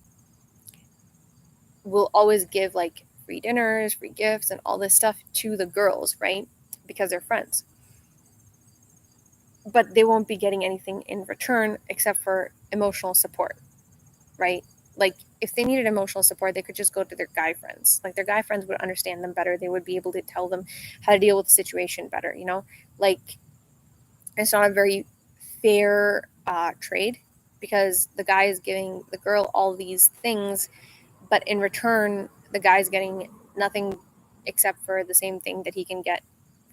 will always give like free dinners, free gifts, and all this stuff to the girls, right? Because they're friends. But they won't be getting anything in return except for emotional support, right? Like if they needed emotional support, they could just go to their guy friends. Like their guy friends would understand them better. They would be able to tell them how to deal with the situation better, Like it's not a very fair trade, because the guy is giving the girl all these things, but in return, the guy's getting nothing except for the same thing that he can get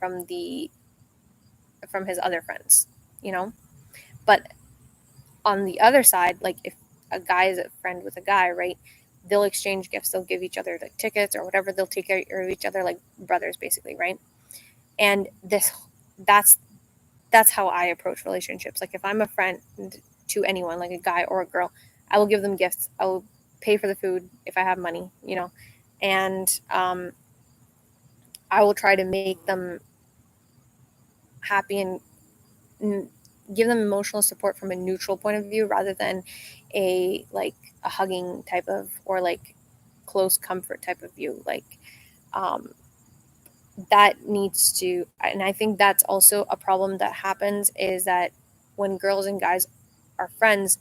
from his other friends, you know. But on the other side, like if a guy is a friend with a guy, right? They'll exchange gifts. They'll give each other like tickets or whatever. They'll take care of each other like brothers, basically, right? And that's that's how I approach relationships. Like if I'm a friend to anyone, like a guy or a girl, I will give them gifts. I will pay for the food if I have money, and I will try to make them happy and give them emotional support from a neutral point of view, rather than a hugging type of, or like close comfort type of view. Like um, that needs to, and I think that's also a problem that happens, is that when girls and guys are friends,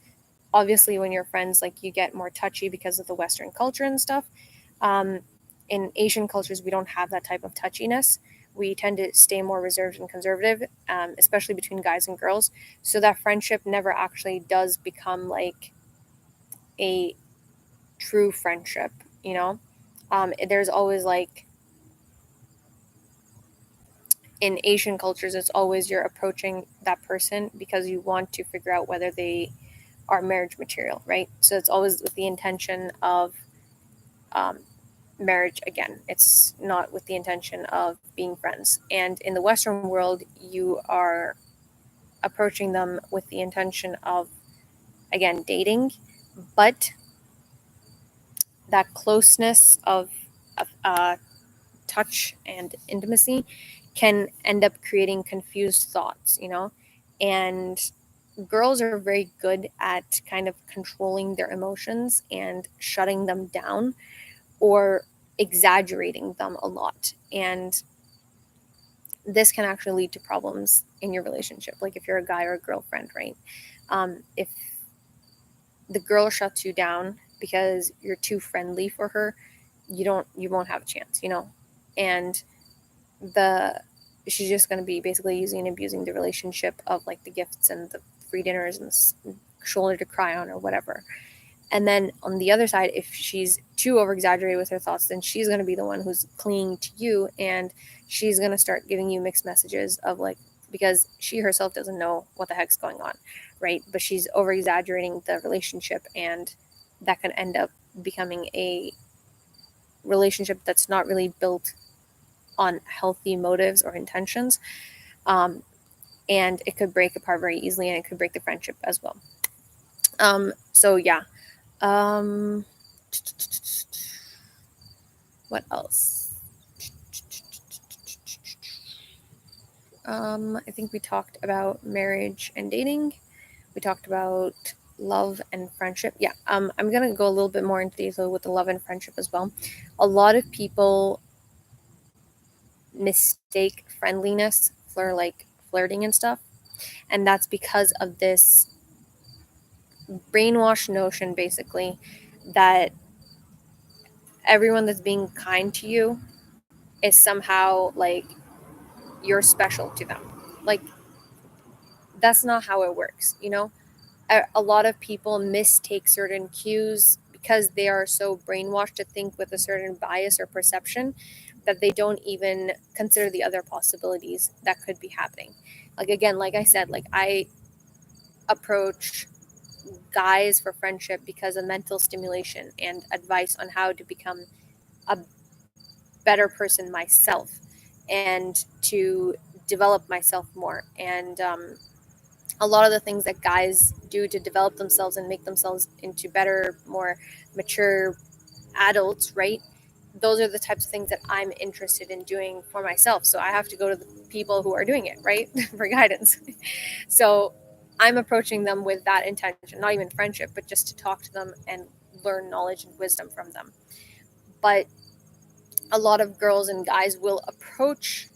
obviously when you're friends, like you get more touchy because of the Western culture and stuff. um, in Asian cultures, we don't have that type of touchiness. We tend to stay more reserved and conservative, especially between guys and girls, so that friendship never actually does become like a true friendship, there's always like, in Asian cultures, it's always you're approaching that person because you want to figure out whether they are marriage material, right? So it's always with the intention of um, marriage again. It's not with the intention of being friends. And in the Western world, you are approaching them with the intention of, again, dating, but that closeness of touch and intimacy can end up creating confused thoughts, And girls are very good at kind of controlling their emotions and shutting them down, or exaggerating them a lot. And this can actually lead to problems in your relationship. Like if you're a guy or a girlfriend, right? If the girl shuts you down because you're too friendly for her, you won't have a chance, And the she's just going to be basically using and abusing the relationship of like the gifts and the free dinners and the shoulder to cry on or whatever. And then on the other side, if she's too over exaggerated with her thoughts, then she's going to be the one who's clinging to you, and she's going to start giving you mixed messages of like, because she herself doesn't know what the heck's going on, right? But she's over exaggerating the relationship, and that can end up becoming a relationship that's not really built on healthy motives or intentions. Um, and it could break apart very easily, and it could break the friendship as well. So yeah. Um, what else? I think we talked about marriage and dating. We talked about love and friendship. Yeah, I'm gonna go a little bit more into detail with the love and friendship as well. A lot of people mistake friendliness for like flirting and stuff, and that's because of this brainwashed notion, basically, that everyone that's being kind to you is somehow like you're special to them. Like, that's not how it works, you know? A lot of people mistake certain cues because they are so brainwashed to think with a certain bias or perception that they don't even consider the other possibilities that could be happening. Like, again, like I said, like, I approach guys for friendship because of mental stimulation and advice on how to become a better person myself and to develop myself more. And a lot of the things that guys do to develop themselves and make themselves into better, more mature adults, right? Those are the types of things that I'm interested in doing for myself. So I have to go to the people who are doing it, right? For guidance. So I'm approaching them with that intention, not even friendship, but just to talk to them and learn knowledge and wisdom from them. But a lot of girls and guys will approach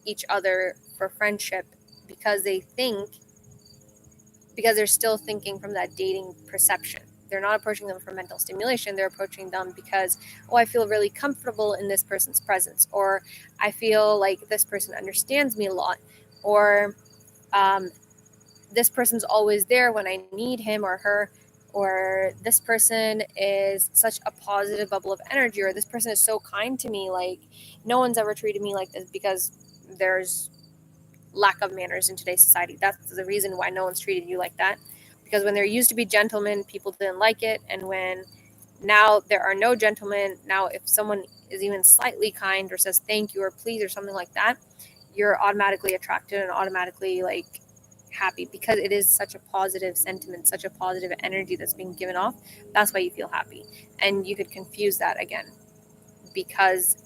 each other for friendship because they think, because they're still thinking from that dating perception. They're not approaching them for mental stimulation. They're approaching them because, oh, I feel really comfortable in this person's presence, or I feel like this person understands me a lot, or um, this person's always there when I need him or her, or this person is such a positive bubble of energy, or this person is so kind to me. Like, no one's ever treated me like this, because there's lack of manners in today's society. That's the reason why no one's treated you like that. Because when there used to be gentlemen, people didn't like it. And when now there are no gentlemen, now if someone is even slightly kind or says thank you or please or something like that, you're automatically attracted and automatically like happy, because it is such a positive sentiment, such a positive energy that's being given off. That's why you feel happy. And you could confuse that again because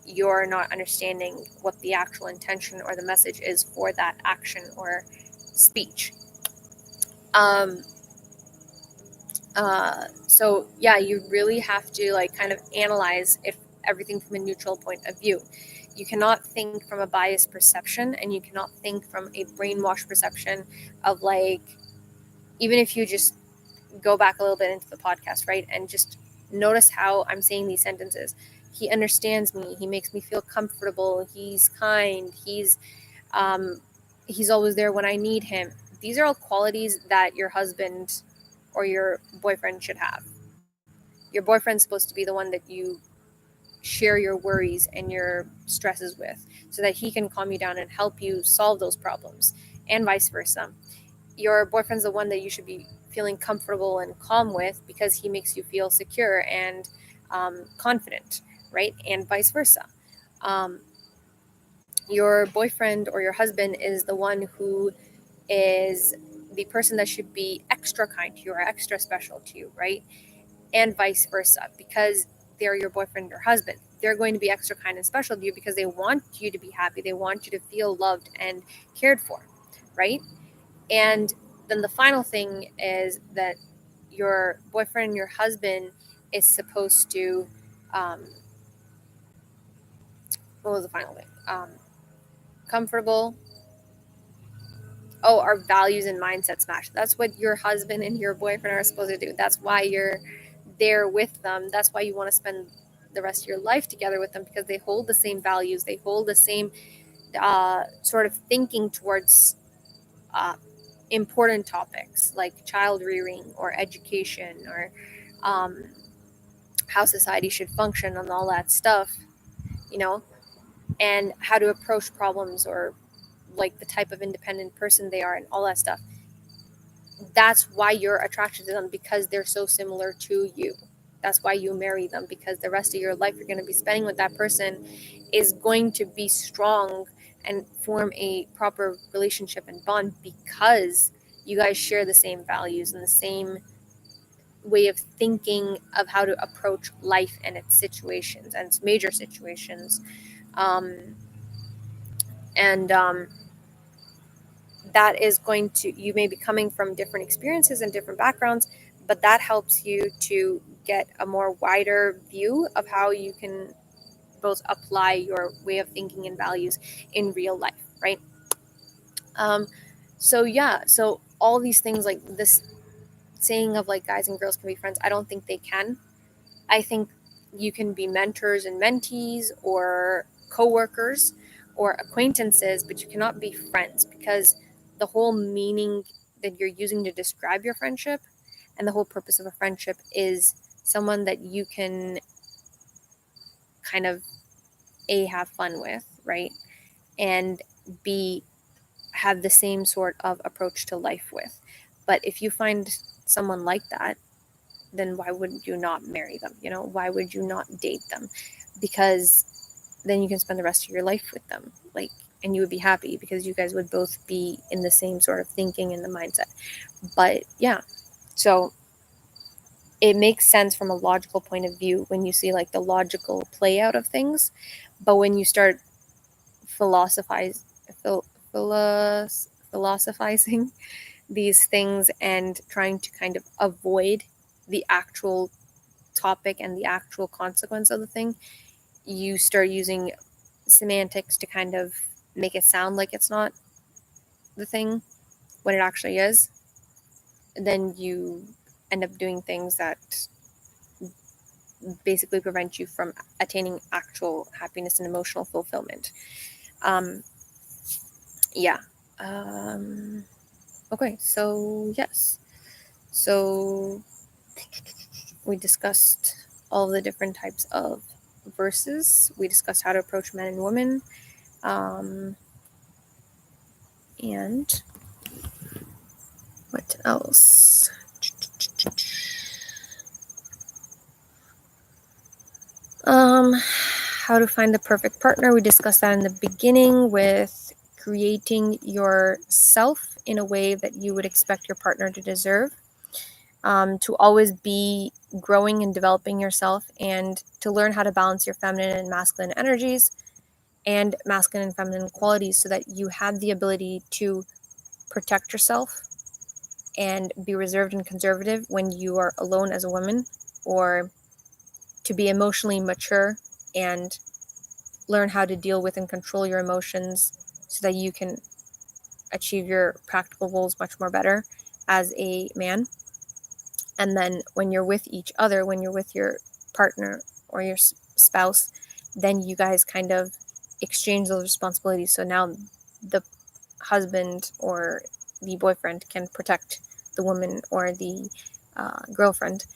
you're not understanding what the actual intention or the message is for that action or speech. Um, so yeah, you really have to like kind of analyze if everything from a neutral point of view. You cannot think from a biased perception, and you cannot think from a brainwashed perception of like, even if you just go back a little bit into the podcast, right, and just notice how I'm saying these sentences. He understands me. He makes me feel comfortable. He's kind. Um, he's always there when I need him. These are all qualities that your husband or your boyfriend should have. Your boyfriend's supposed to be the one that you share your worries and your stresses with, so that he can calm you down and help you solve those problems, and vice versa. Your boyfriend's the one that you should be feeling comfortable and calm with, because he makes you feel secure and confident, right? And vice versa. Um, your boyfriend or your husband is the one who is the person that should be extra kind to you or extra special to you, right? And vice versa, because they're your boyfriend or husband. They're going to be extra kind and special to you because they want you to be happy. They want you to feel loved and cared for, right? And then the final thing is that your boyfriend and your husband is supposed to, um, what was the final thing? Comfortable. Oh, our values and mindsets match. That's what your husband and your boyfriend are supposed to do. That's why you're there with them. That's why you want to spend the rest of your life together with them, because they hold the same values. They hold the same sort of thinking towards uh, important topics like child rearing or education, or um, how society should function and all that stuff, you know, and how to approach problems, or like the type of independent person they are and all that stuff. That's why you're attracted to them, because they're so similar to you. That's why you marry them, because the rest of your life you're going to be spending with that person is going to be strong and form a proper relationship and bond, because you guys share the same values and the same way of thinking of how to approach life and its situations and its major situations. Um, And that is going to, you may be coming from different experiences and different backgrounds, but that helps you to get a more wider view of how you can both apply your way of thinking and values in real life, right? um so yeah, so all these things, like this saying of like guys and girls can be friends, I don't think they can. I think you can be mentors and mentees or coworkers or acquaintances, but you cannot be friends, because the whole meaning that you're using to describe your friendship and the whole purpose of a friendship is someone that you can kind of A, have fun with, right? And B, have the same sort of approach to life with. But if you find someone like that, then why would you not marry them? You know, why would you not date them? Because then you can spend the rest of your life with them, like, and you would be happy because you guys would both be in the same sort of thinking and the mindset. But yeah, so it makes sense from a logical point of view when you see like the logical play out of things. But when you start philosophize phil, philosophizing these things and trying to kind of avoid the actual topic and the actual consequence of the thing, you start using semantics to kind of make it sound like it's not the thing when it actually is. Then you end up doing things that basically prevent you from attaining actual happiness and emotional fulfillment. Yeah. Okay, so yes. So we discussed all the different types of verses. We discussed how to approach men and women. And what else? How to find the perfect partner. We discussed that in the beginning with creating yourself in a way that you would expect your partner to deserve. To always be growing and developing yourself, and to learn how to balance your feminine and masculine energies and masculine and feminine qualities so that you have the ability to protect yourself and be reserved and conservative when you are alone as a woman, or to be emotionally mature and learn how to deal with and control your emotions so that you can achieve your practical goals much more better as a man. And then when you're with each other, when you're with your partner or your spouse, then you guys kind of exchange those responsibilities. So now the husband or the boyfriend can protect the woman or the girlfriend,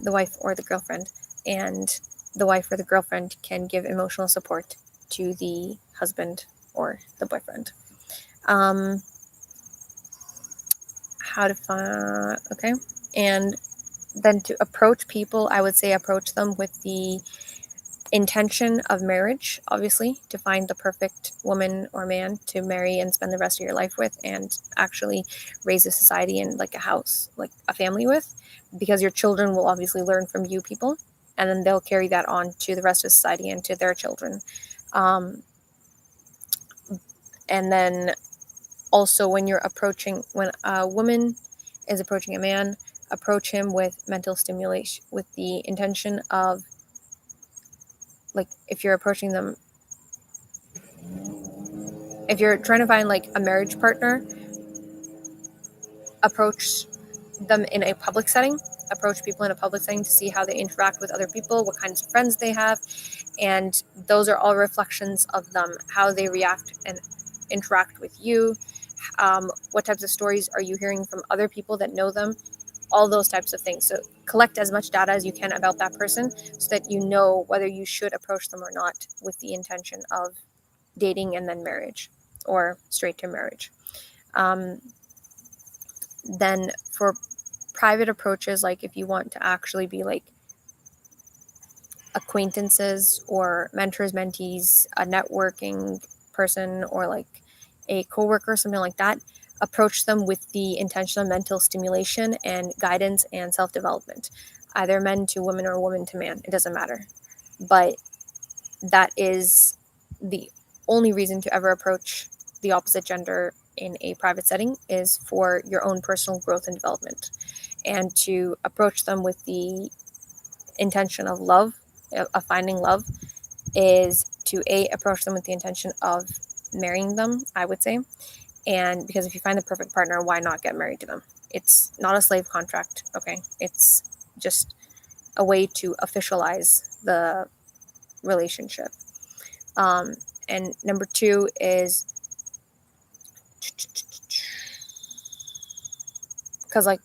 the wife or the girlfriend, and the wife or the girlfriend can give emotional support to the husband or the boyfriend. How to find, okay. And then to approach people, I would say approach them with the intention of marriage, obviously, to find the perfect woman or man to marry and spend the rest of your life with and actually raise a society and like a house, like a family with, because your children will obviously learn from you people, and then they'll carry that on to the rest of society and to their children. And then also when a woman is approaching a man, approach him with mental stimulation, with the intention of, like, if you're approaching them, if you're trying to find like a marriage partner, approach them in a public setting, approach people in a public setting to see how they interact with other people, what kinds of friends they have, and those are all reflections of them, how they react and interact with you. What types of stories are you hearing from other people that know them, all those types of things. So collect as much data as you can about that person so that you know whether you should approach them or not with the intention of dating and then marriage or straight to marriage. Then for private approaches, like if you want to actually be like acquaintances or mentors, mentees, a networking person, or like a coworker, something like that, approach them with the intention of mental stimulation and guidance and self-development, either men to women or woman to man, it doesn't matter. But that is the only reason to ever approach the opposite gender in a private setting is for your own personal growth and development, and to approach them with the intention of love, of finding love, is to approach them with the intention of marrying them, I would say. And because if you find the perfect partner, why not get married to them? It's not a slave contract, okay? It's just a way to officialize the relationship. And number two is, because, like,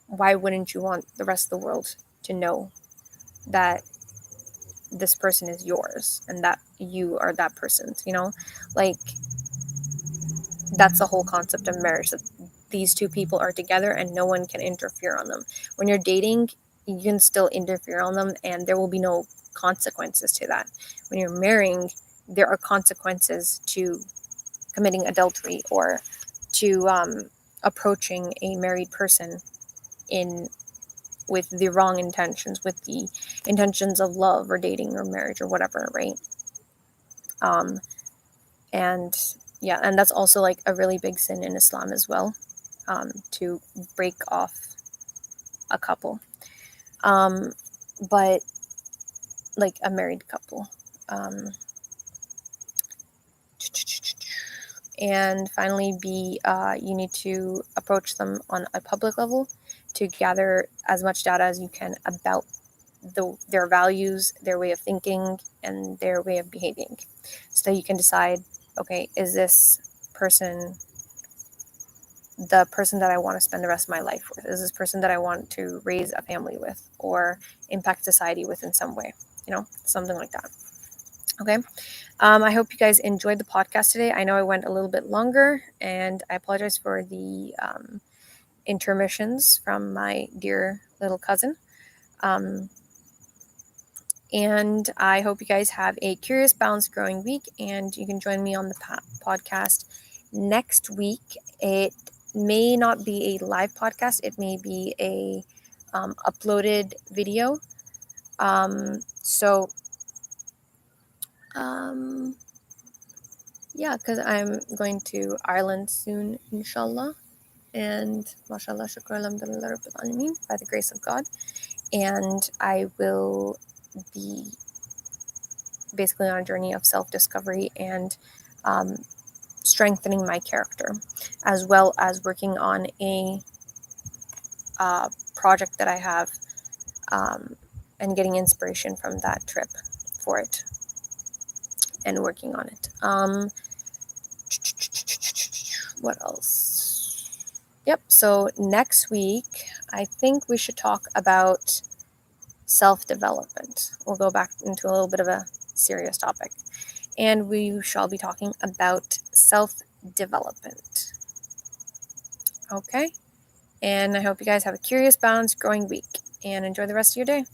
why wouldn't you want the rest of the world to know that this person is yours and that you are that person's, Like, that's the whole concept of marriage, that these two people are together and no one can interfere on them. When you're dating, you can still interfere on them and there will be no consequences to that. When you're marrying, there are consequences to committing adultery or to approaching a married person in with the wrong intentions, with the intentions of love or dating or marriage or whatever, right? And yeah, and that's also like a really big sin in Islam as well, to break off a couple, but like a married couple. And finally, you need to approach them on a public level to gather as much data as you can about their values, their way of thinking, and their way of behaving, so that you can decide, okay, is this person the person that I want to spend the rest of my life with? Is this person that I want to raise a family with or impact society with in some way? Something like that. Okay. I hope you guys enjoyed the podcast today. I know I went a little bit longer, and I apologize for the intermissions from my dear little cousin. And I hope you guys have a curious, balanced, growing week, and you can join me on the podcast next week. It may not be a live podcast. It may be a uploaded video. Yeah, because I'm going to Ireland soon, inshallah. And mashallah, shukr, alhamdulillah, rabbil alameen, by the grace of God. And I will be basically on a journey of self-discovery and strengthening my character, as well as working on a project that I have, and getting inspiration from that trip for it and working on it. What else? Yep, so next week, I think we should talk about self-development. We'll go back into a little bit of a serious topic. And we shall be talking about self-development. Okay? And I hope you guys have a curious, balanced, growing week. And enjoy the rest of your day.